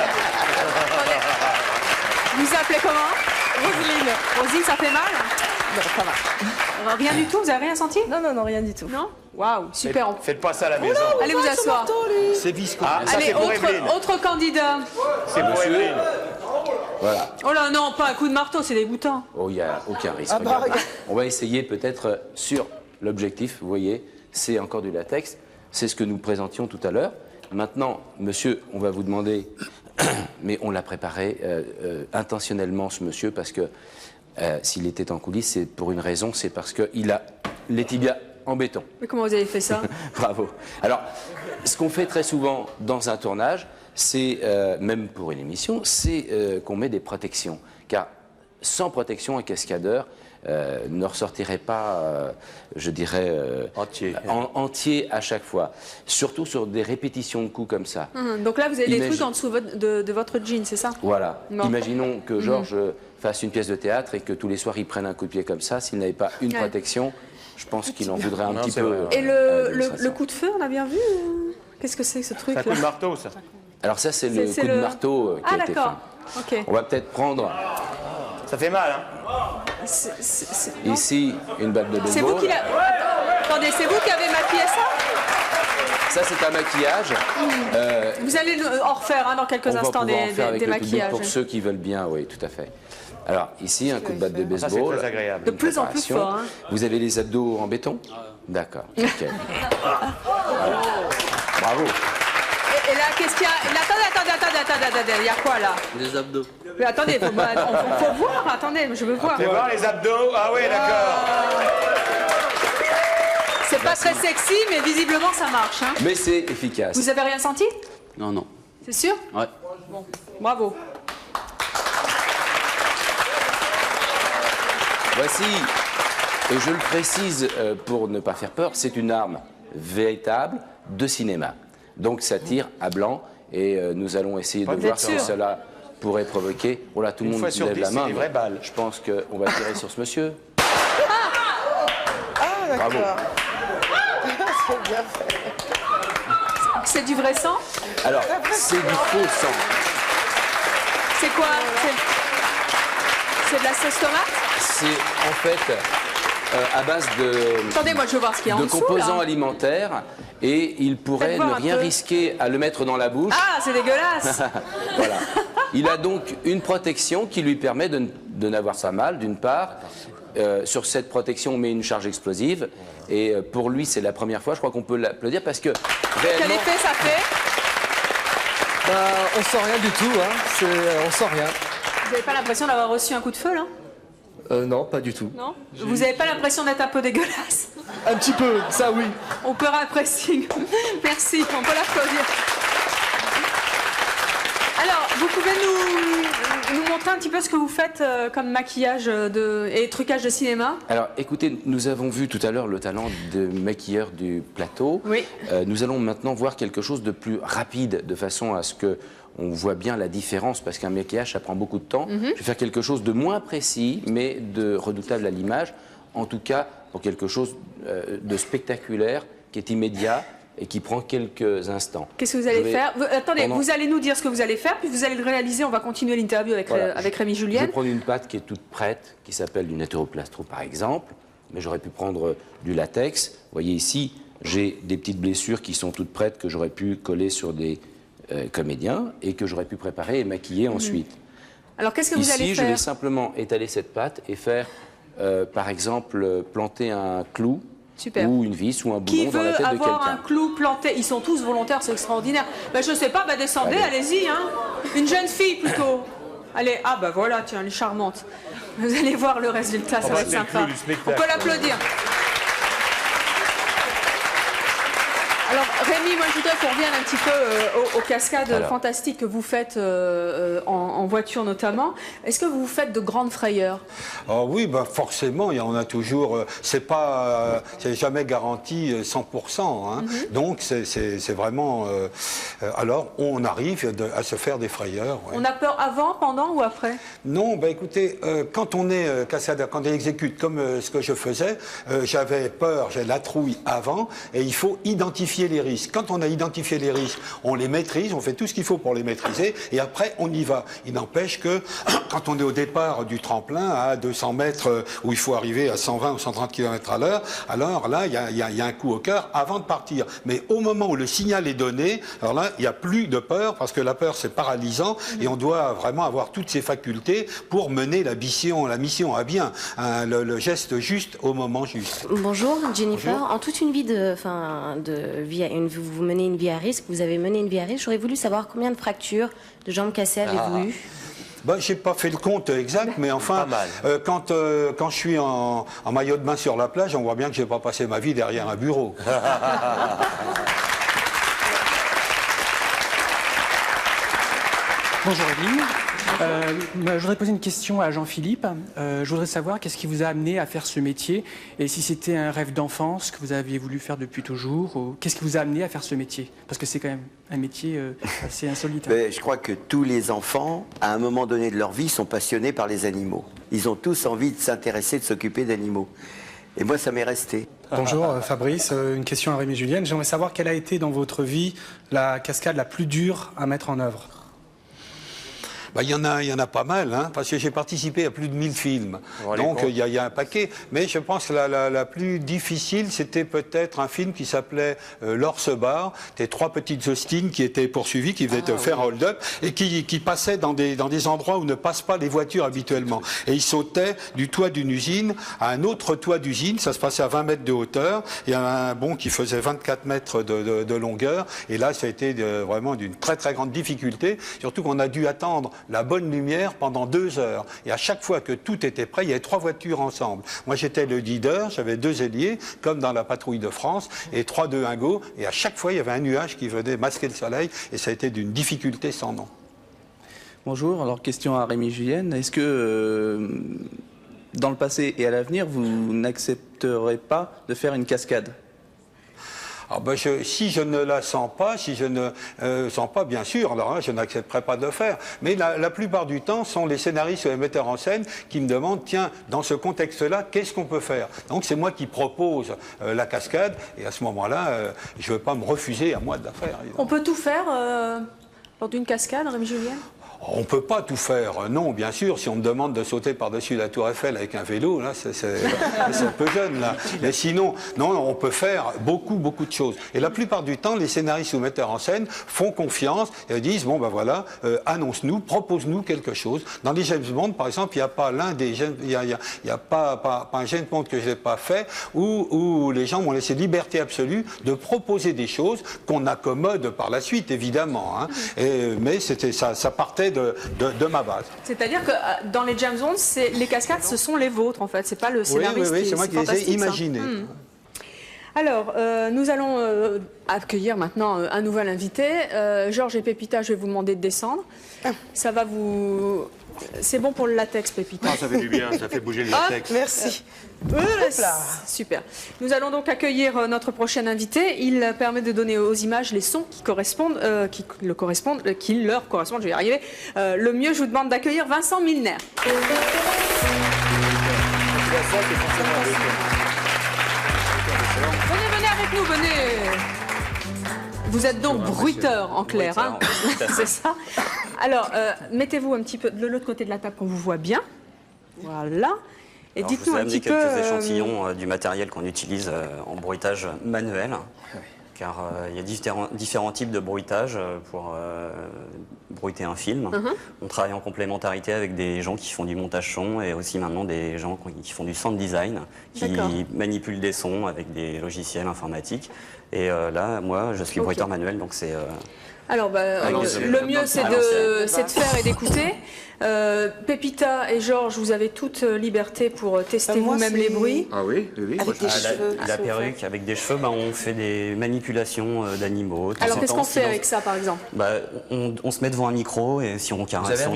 Vous appelez comment? Roselyne. Roselyne, ça fait mal? Non, ça va. Rien du tout? Vous avez rien senti? Non, non, non, rien du tout. Non? Waouh, super. Faites pas ça à la maison. Allez vous asseoir. C'est visco. Ah, ça Allez, c'est pour Evelyne. autre candidat. C'est pour Evelyne. Voilà. Oh là non, pas un coup de marteau, c'est dégoûtant. Oh, il n'y a aucun risque. Ah bah, regardez. On va essayer peut-être sur l'objectif. Vous voyez, c'est encore du latex. C'est ce que nous présentions tout à l'heure. Maintenant, monsieur, on va vous demander, mais on l'a préparé intentionnellement, ce monsieur, parce que s'il était en coulisses, c'est pour une raison, c'est parce qu'il a les tibias en béton. Mais comment vous avez fait ça? Bravo. Alors, ce qu'on fait très souvent dans un tournage, c'est, même pour une émission, c'est qu'on met des protections. Car sans protection, un cascadeur ne ressortirait pas, je dirais, entier à chaque fois. Surtout sur des répétitions de coups comme ça. Donc là, vous avez des trucs en dessous de votre jean, c'est ça? Voilà. Bon. Imaginons que Georges fasse une pièce de théâtre et que tous les soirs il prenne un coup de pied comme ça. S'il n'avait pas une protection, je pense qu'il en voudrait un petit peu. Et le coup de feu, on a bien vu? Qu'est-ce que c'est que ce truc là? C'est un coup de marteau, ça. Alors ça, c'est le coup de marteau qui a été fait. Ah d'accord. Ok. On va peut-être prendre Ça fait mal, hein? Non. ici une balle de baseball. C'est vous qui l'avez... Attendez, c'est vous qui avez maquillé ça? Ça, c'est un maquillage. Vous allez en refaire dans quelques On va instants pouvoir en faire avec des le public maquillages. pour ceux qui veulent bien, oui, tout à fait. Alors, ici, un coup de batte de baseball. Ça, c'est très agréable. De plus en plus Préparation. fort. Hein. Vous avez les abdos en béton? D'accord. nickel. Voilà. Bravo. Et là, qu'est-ce qu'il y a? Attendez, il y a quoi là? Les abdos. Mais attendez, faut voir, attendez, je veux voir. Tu veux voir les abdos? Ah oui, d'accord. C'est pas très sexy, mais visiblement ça marche. Hein. Mais c'est efficace. Vous avez rien senti? Non, non. C'est sûr? Ouais. Bon, bravo. Voici, et je le précise pour ne pas faire peur, c'est une arme véritable de cinéma. Donc ça tire à blanc et nous allons essayer de voir ce que cela pourrait provoquer. Oh là, tout le monde lève la main. Je pense qu'on va tirer sur ce monsieur. Ah, d'accord. Bravo. C'est bien fait. C'est du vrai sang? Alors, c'est du faux sang. C'est quoi? C'est de la sauce tomate? C'est en fait à base de, attendez, moi, je veux voir ce qu'il y a en dessous, composants là. alimentaires et il pourrait Faites voir ne rien un peu. risquer à le mettre dans la bouche. Ah, c'est dégueulasse. Voilà. Il a donc une protection qui lui permet de n'avoir ça mal, d'une part. Sur cette protection, on met une charge explosive. Et pour lui, c'est la première fois. Je crois qu'on peut l'applaudir parce que réellement... Quel effet ça fait? On sent rien du tout, hein. On sent rien. Vous n'avez pas l'impression d'avoir reçu un coup de feu, là? Non, pas du tout. Non? Vous n'avez pas l'impression d'être un peu dégueulasse? Un petit peu, ça oui. On peut pressing. Merci, on peut l'applaudir. Alors, vous pouvez nous montrer un petit peu ce que vous faites comme maquillage et trucage de cinéma? Alors, écoutez, nous avons vu tout à l'heure le talent de maquilleur du plateau. Oui. Nous allons maintenant voir quelque chose de plus rapide, de façon à ce que on voit bien la différence, parce qu'un maquillage, ça prend beaucoup de temps. Je vais faire quelque chose de moins précis, mais de redoutable à l'image. En tout cas, pour quelque chose de spectaculaire, qui est immédiat et qui prend quelques instants. Qu'est-ce que vous allez faire? Attendez, vous allez nous dire ce que vous allez faire, puis vous allez le réaliser. On va continuer l'interview avec, Voilà. avec Rémi Je Julienne. vais prendre une pâte qui est toute prête, qui s'appelle du naturoplastro par exemple, mais j'aurais pu prendre du latex. Vous voyez ici, j'ai des petites blessures qui sont toutes prêtes que j'aurais pu coller sur des comédiens et que j'aurais pu préparer et maquiller ensuite. Alors qu'est-ce que vous allez Ici, je faire? vais simplement étaler cette pâte et faire, par exemple, planter un clou. Super. Ou une vis ou un Qui boulon dans la veut tête de avoir quelqu'un. un clou planté? Ils sont tous volontaires, c'est extraordinaire. Ben, je sais pas, descendez, allez-y. Hein. Une jeune fille plutôt. Allez, ah bah voilà, tiens, elle est charmante. Vous allez voir le résultat, ça va être sympa. On peut l'applaudir. Alors Rémi, moi je voudrais qu'on revienne un petit peu aux cascades fantastiques que vous faites en voiture notamment. Est-ce que vous faites de grandes frayeurs? Oh oui, bah forcément, il y en a toujours. C'est jamais garanti 100%. Hein. Donc c'est vraiment. Alors on arrive à se faire des frayeurs. Ouais. On a peur avant, pendant ou après? Non, bah écoutez, quand on est cascadeur, quand on exécute comme ce que je faisais, j'avais peur, j'ai la trouille avant, et il faut identifier les risques. Quand on a identifié les risques, on les maîtrise, on fait tout ce qu'il faut pour les maîtriser, et après on y va. Il n'empêche que quand on est au départ du tremplin à 200 mètres où il faut arriver à 120 ou 130 km à l'heure, alors là il y a un coup au cœur avant de partir. Mais au moment où le signal est donné, alors là il n'y a plus de peur, parce que la peur c'est paralysant, et on doit vraiment avoir toutes ses facultés pour mener la mission à bien, hein, le geste juste au moment juste. Bonjour Jennifer. Bonjour. En toute une vie vous menez une vie à risque, vous avez mené une vie à risque. J'aurais voulu savoir combien de fractures, de jambes cassées avez-vous eu? Ben, j'ai pas fait le compte exact, mais enfin, quand je suis en maillot de bain sur la plage, on voit bien que j'ai pas passé ma vie derrière un bureau. Bonjour Evelyne. Je voudrais poser une question à Jean-Philippe. Je voudrais savoir qu'est-ce qui vous a amené à faire ce métier et si c'était un rêve d'enfance que vous aviez voulu faire depuis toujours, ou qu'est-ce qui vous a amené à faire ce métier? Parce que c'est quand même un métier assez insolite. Mais je crois que tous les enfants, à un moment donné de leur vie, sont passionnés par les animaux. Ils ont tous envie de s'intéresser, de s'occuper d'animaux. Et moi, ça m'est resté. Bonjour Fabrice, une question à Rémi Julienne. J'aimerais savoir quelle a été dans votre vie la cascade la plus dure à mettre en œuvre. Il y en a pas mal, hein, parce que j'ai participé à plus de 1000 films. Donc il y a un paquet. Mais je pense que la plus difficile, c'était peut-être un film qui s'appelait L'Or se barre. Des 3 petites Austin qui étaient poursuivies, qui venaient faire hold-up et qui passaient dans des endroits où ne passent pas les voitures habituellement. Et ils sautaient du toit d'une usine à un autre toit d'usine. Ça se passait à 20 mètres de hauteur. Il y avait un bond qui faisait 24 mètres de longueur. Et là, ça a été vraiment d'une très très grande difficulté. Surtout qu'on a dû attendre la bonne lumière pendant 2 heures. Et à chaque fois que tout était prêt, il y avait 3 voitures ensemble. Moi, j'étais le leader, j'avais 2 ailiers, comme dans la patrouille de France, et 3 de Hingo. Et à chaque fois, il y avait un nuage qui venait masquer le soleil. Et ça a été d'une difficulté sans nom. Bonjour, alors question à Rémi Julienne. Est-ce que dans le passé et à l'avenir, vous n'accepterez pas de faire une cascade ? Alors si je ne la sens pas, si je ne sens pas, bien sûr, alors je n'accepterai pas de le faire. Mais la plupart du temps, sont les scénaristes ou les metteurs en scène qui me demandent, tiens, dans ce contexte-là, qu'est-ce qu'on peut faire? Donc c'est moi qui propose la cascade, et à ce moment-là, je ne veux pas me refuser à moi de la faire. On peut tout faire lors d'une cascade, Rémi Julienne? On ne peut pas tout faire, non, bien sûr. Si on me demande de sauter par-dessus la tour Eiffel avec un vélo, là, c'est un peu jeune, là. Mais sinon, non, on peut faire beaucoup de choses. Et la plupart du temps, les scénaristes ou metteurs en scène font confiance et disent, bon, ben voilà, annonce-nous, propose-nous quelque chose. Dans les James Bond, par exemple, il n'y a pas un James Bond que je n'ai pas fait où les gens m'ont laissé liberté absolue de proposer des choses qu'on accommode par la suite, évidemment. Hein. Mais ça partait de ma base. C'est-à-dire que dans les James Bond, les cascades, ce sont les vôtres, en fait. C'est pas le scénariste. Oui, c'est moi qui les ai imaginées. Alors, nous allons accueillir maintenant un nouvel invité. Georges et Pépita, je vais vous demander de descendre. Ça va vous... C'est bon pour le latex, Pépita. Ça fait du bien, ça fait bouger le latex. Merci. Super. Nous allons donc accueillir notre prochain invité. Il permet de donner aux images les sons qui correspondent, qui leur correspondent, je vais y arriver. Le mieux, je vous demande d'accueillir Vincent Milner. Venez avec nous, venez. Vous êtes donc bruiteur en clair, hein. C'est ça. Alors, mettez-vous un petit peu de l'autre côté de la table qu'on vous voit bien. Voilà. Et dites-nous un petit peu... Je vous ai amené quelques échantillons du matériel qu'on utilise en bruitage manuel, car il y a différents types de bruitage pour bruiter un film. On travaille en complémentarité avec des gens qui font du montage son et aussi maintenant des gens qui font du sound design, qui manipulent des sons avec des logiciels informatiques. Et là, moi, je suis bruiteur manuel, donc c'est... Alors, le mieux, c'est de faire et d'écouter. Pépita et Georges, vous avez toute liberté pour tester vous-même les bruits. Ah oui, oui. Avec des cheveux. La perruque, avec des cheveux, on fait des manipulations d'animaux. Alors, qu'est-ce qu'on fait avec ça, par exemple? On se met devant un micro et si on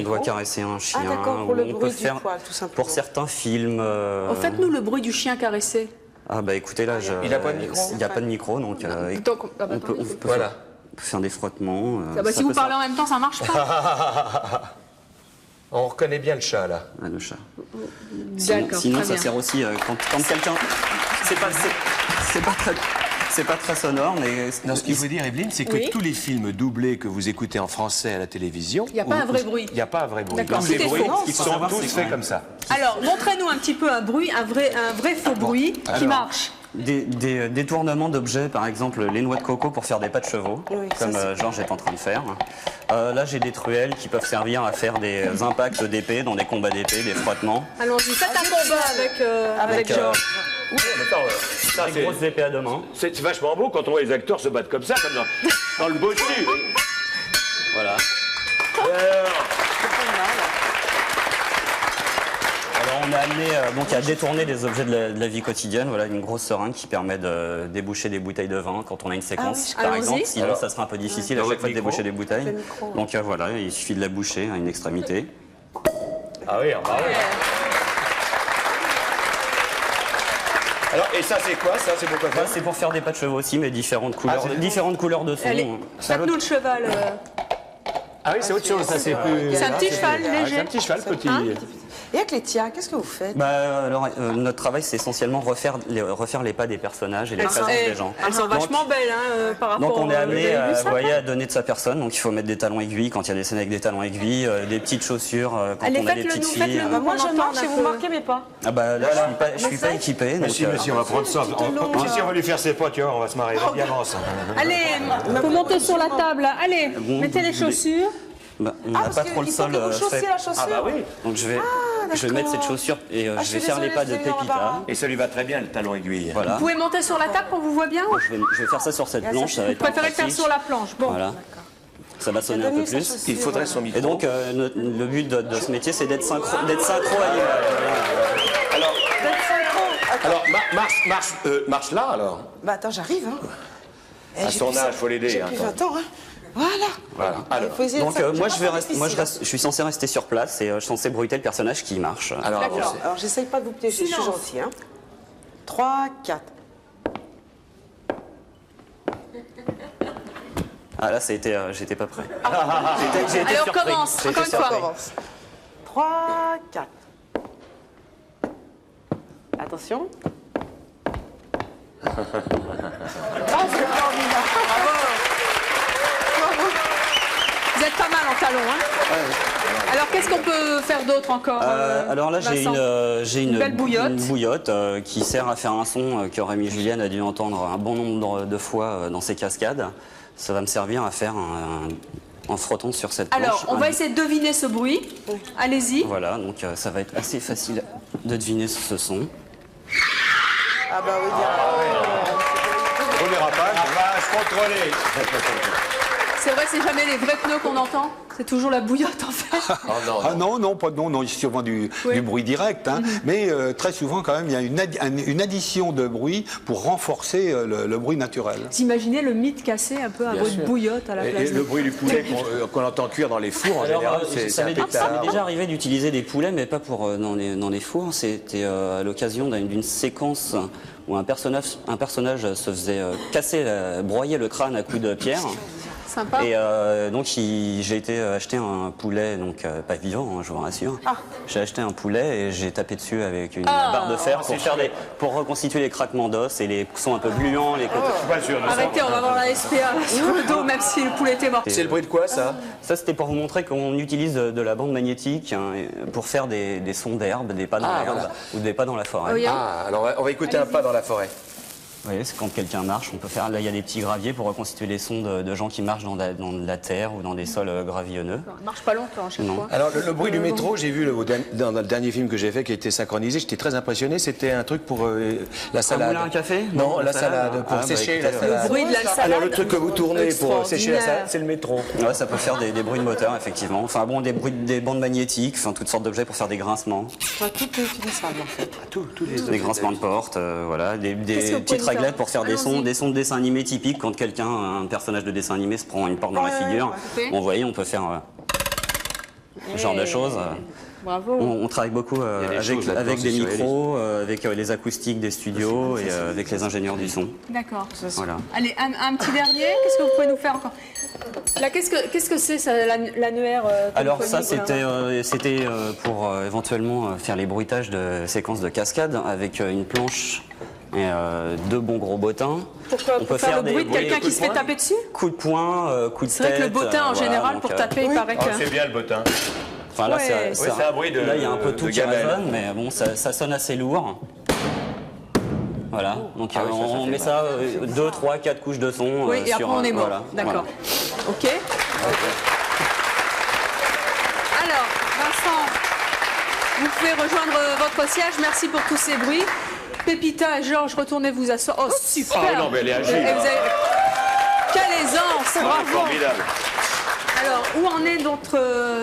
doit caresser un chien, pour le on bruit peut du faire poil, tout simplement. pour certains films. Faites-nous le bruit du chien caressé. Ah écoutez, là, il n'a pas de micro. Il n'y a pas de micro, donc on peut faire des frottements. Si vous parlez en même temps, ça marche pas. On reconnaît bien le chat, là. Ah, le chat. D'accord. Sinon, ça sert aussi quand quelqu'un... C'est pas très sonore, mais... Non, ce qu'il faut dire, Evelyne, c'est que tous les films doublés que vous écoutez en français à la télévision... Il n'y a pas un vrai bruit. Il n'y a pas un vrai bruit. D'accord, tous les bruits, ils sont tous faits comme ça. Alors, montrez-nous un petit peu un bruit, un vrai faux bruit qui marche. Des détournements d'objets, par exemple les noix de coco pour faire des pas de chevaux, comme Georges est en train de faire. Là, j'ai des truelles qui peuvent servir à faire des impacts d'épée dans des combats d'épée, des frottements. Allons-y, faites un combat avec Georges. Ça, des grosses épées à deux mains. C'est vachement beau quand on voit les acteurs se battre comme ça, comme dans le bossu. Voilà. Alors on a amené à détourner des objets de la vie quotidienne. Voilà, une grosse seringue qui permet de déboucher des bouteilles de vin quand on a une séquence, par exemple. Sinon, ça sera un peu difficile à chaque fois de déboucher des bouteilles. Donc voilà, il suffit de la boucher à une extrémité. Ah oui, Alors, et ça, c'est quoi? Ça, c'est pour quoi faire? C'est pour faire des pas de chevaux aussi, mais différentes couleurs de son. Faites-nous le cheval. Ah oui, c'est autre chose, ça c'est plus... C'est un petit cheval léger. C'est un petit cheval petit. Et avec Laetitia, qu'est-ce que vous faites? Alors, notre travail, c'est essentiellement refaire les pas des personnages et les présences des gens. Elles sont vachement belles par rapport. Donc on est amené vous avez vu ça, à donner de sa personne. Donc il faut mettre des talons aiguilles quand il y a des scènes avec des talons aiguilles, des petites chaussures quand Allez, on a des petites filles. Moi, je marche et vous marquez mes pas. Ah bah là, je suis pas équipé. Mais si, on va prendre ça. Si on va lui faire ses pas, tu vois, on va se marrer. Vas-y, avance. Allez, vous montez sur la table. Allez, mettez les chaussures. On n'a pas trop le sol fait. Ah bah oui. Donc je vais mettre cette chaussure et je vais faire les pas de Pépita. Et ça lui va très bien, le talon aiguille. Voilà. Vous pouvez monter sur la table qu'on vous voit bien? Je vais faire ça sur cette planche. Ça va Vous être préférez le faire sur la planche? Bon. Voilà. Ça va sonner un peu plus. Il faudrait son micro. Et donc le but de ce métier, c'est d'être synchro à l'image. Alors, marche là alors. Bah attends, j'arrive. À son âge, faut l'aider. J'ai plus 20 ans. Voilà. Alors, donc moi je suis censé rester sur place et je suis censé bruiter le personnage qui marche. Alors j'essaye pas de vous piéger, je suis gentil. 3, 4. Ah là, j'étais pas prêt. Allez, on commence, encore une fois. 3, 4. Attention. Vous êtes pas mal en talons, Alors, qu'est-ce qu'on peut faire d'autre encore Alors là, j'ai une belle bouillotte, une bouillotte qui sert à faire un son que Rémi Julienne a dû entendre un bon nombre de fois dans ses cascades. Ça va me servir à faire en frottant sur cette planche. Alors, on va essayer de deviner ce bruit. Allez-y. Voilà, donc ça va être assez facile de deviner ce son. Ah bah oui, Premier rapage, marche contrôlée. C'est vrai, c'est jamais les vrais pneus qu'on entend. C'est toujours la bouillotte en fait. Non, c'est souvent du bruit direct, mais très souvent quand même il y a une addition de bruit pour renforcer le bruit naturel. Vous imaginez le mythe cassé, un peu un bruit de bouillotte à la place. Et le bruit du poulet qu'on entend cuire dans les fours en général, ça m'est déjà arrivé d'utiliser des poulets, mais pas pour dans les fours. C'était à l'occasion d'une séquence où un personnage se faisait broyer le crâne à coups de pierre. Sympa. Et donc j'ai été acheter un poulet, donc pas vivant, je vous rassure. J'ai acheté un poulet et j'ai tapé dessus avec une barre de fer pour reconstituer les craquements d'os et les sons un peu gluants. Les côtés. Je suis pas sûr de ça. Arrêtez, on va avoir la SPA sur le dos, même si le poulet était mort. C'est le bruit de quoi ça? Ça c'était pour vous montrer qu'on utilise de la bande magnétique pour faire des sons d'herbe, des pas dans l'herbe ou des pas dans la forêt. Alors on va écouter un pas dans la forêt. Oui, c'est quand quelqu'un marche, on peut faire. Là, il y a des petits graviers pour reconstituer les sons de gens qui marchent dans la terre ou dans des sols gravillonneux. Ça ne marche pas longtemps à chaque fois. Alors, le bruit du métro, j'ai vu dans le dernier film que j'ai fait qui a été synchronisé, j'étais très impressionné. C'était un truc pour la salade. Un moulin à café? Non, la salade, pour sécher la salade. Le bruit de la salade. Alors, le truc que vous tournez pour sécher la salade, c'est le métro. Ouais, ça peut faire des bruits de moteur, effectivement. Enfin, bon, des bandes magnétiques, enfin, toutes sortes d'objets pour faire des grincements. Tout est utilisable en fait. Des grincements de porte, voilà, des petites réglettes pour faire des sons de dessin animé typiques quand un personnage de dessin animé se prend une porte dans la figure. Bon, vous voyez, on peut faire ce genre de choses. Bravo. On travaille beaucoup avec des micros, avec les acoustiques des studios et avec les ingénieurs du son. D'accord. Voilà. Allez, un petit dernier. Qu'est-ce que vous pouvez nous faire encore? Là, qu'est-ce que c'est l'annuaire? Alors ça, c'était pour éventuellement faire les bruitages de séquences de cascade avec une planche et deux bons gros bottins. On peut faire le bruit de quelqu'un qui se fait taper dessus? Coup de poing, coup de tête. C'est vrai que le bottin en général pour taper, il paraît que... C'est bien le bottin. Enfin là, c'est un bruit de là, il y a un peu tout qui résonne, mais bon, ça sonne assez lourd. Voilà, donc on met ça 2, 3, 4 couches de son. Oui, et après on est mort. Voilà, d'accord. Ok. Alors, Vincent, vous pouvez rejoindre votre siège. Merci pour tous ces bruits. Pépita et Georges, retournez vous asseoir. Oh, super! Oh non, mais elle est agile. Quelle aisance! Bravo! Formidable. Alors, où en est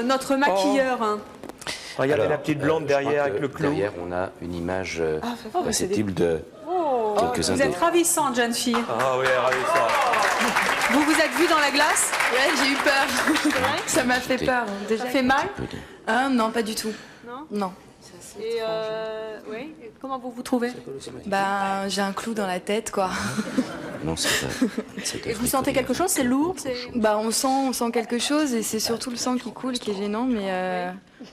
notre maquilleur? Regardez la petite blonde derrière avec le clou. Derrière, on a une image perceptible de quelques-uns Vous êtes ravissante, jeune fille. Ah oui, ravissante. Vous vous êtes vue dans la glace? Ouais, j'ai eu peur. Ça m'a fait peur. Déjà. Ça fait mal? Non, pas du tout. Non. Et oui, comment vous vous trouvez? Ben, j'ai un clou dans la tête, quoi. non, Et vous sentez quelque chose? C'est lourd? Bah, on sent quelque chose et c'est surtout le sang qui coule qui est gênant, mais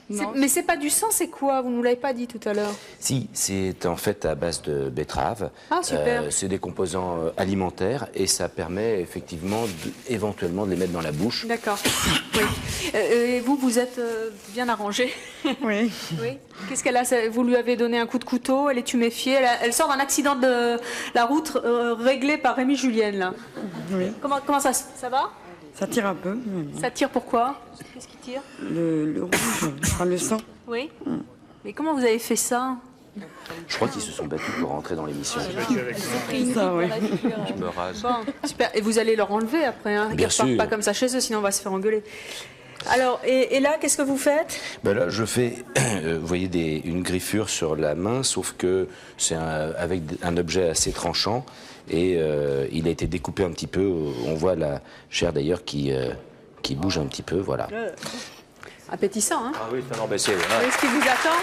non. Mais c'est pas du sang, c'est quoi? Vous nous l'avez pas dit tout à l'heure. Si, c'est en fait à base de betterave. Ah, super. C'est des composants alimentaires et ça permet effectivement éventuellement de les mettre dans la bouche. D'accord. Oui. Et vous êtes bien arrangé. Oui. Oui. Qu'est-ce qu'elle a? Vous lui avez donné un coup de couteau, elle est tuméfiée, elle sort d'un accident de la route réglé par Rémi Julienne, là. Oui. Comment ça va? Ça tire un peu. Ça tire pourquoi? Qu'est-ce qui tire? Le rouge, enfin, le sang. Oui. Mais comment vous avez fait ça? Je crois qu'ils se sont battus pour rentrer dans l'émission. Ça, oui. Je me rase. Bon, super. Et vous allez leur enlever après, hein? Bien Qu'ils repartent sûr. pas comme ça chez eux, sinon on va se faire engueuler. Alors, et là, qu'est-ce que vous faites? Ben là, je fais, vous voyez, une griffure sur la main, sauf que c'est avec un objet assez tranchant et il a été découpé un petit peu. On voit la chair d'ailleurs qui bouge un petit peu, voilà. Appétissant, hein? Ah oui, c'est un embêché. Vous voyez ce qui vous attend?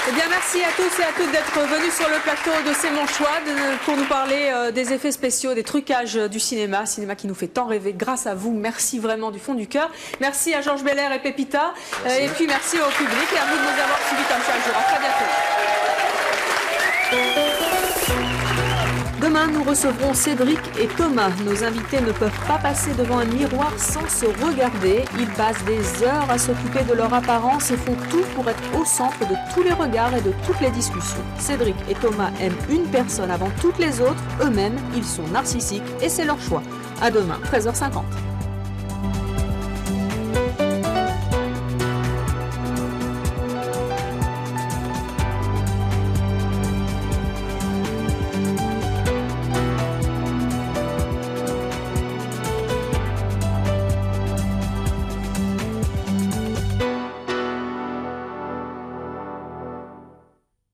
Eh bien, merci à tous et à toutes d'être venus sur le plateau de C'est mon choix pour nous parler des effets spéciaux, des trucages du cinéma qui nous fait tant rêver grâce à vous. Merci vraiment du fond du cœur. Merci à Georges Belair et Pépita. Et puis merci au public et à vous de nous avoir suivis comme chaque jour. À très bientôt. Demain, nous recevrons Cédric et Thomas. Nos invités ne peuvent pas passer devant un miroir sans se regarder. Ils passent des heures à s'occuper de leur apparence et font tout pour être au centre de tous les regards et de toutes les discussions. Cédric et Thomas aiment une personne avant toutes les autres. Eux-mêmes, ils sont narcissiques et c'est leur choix. À demain, 13h50.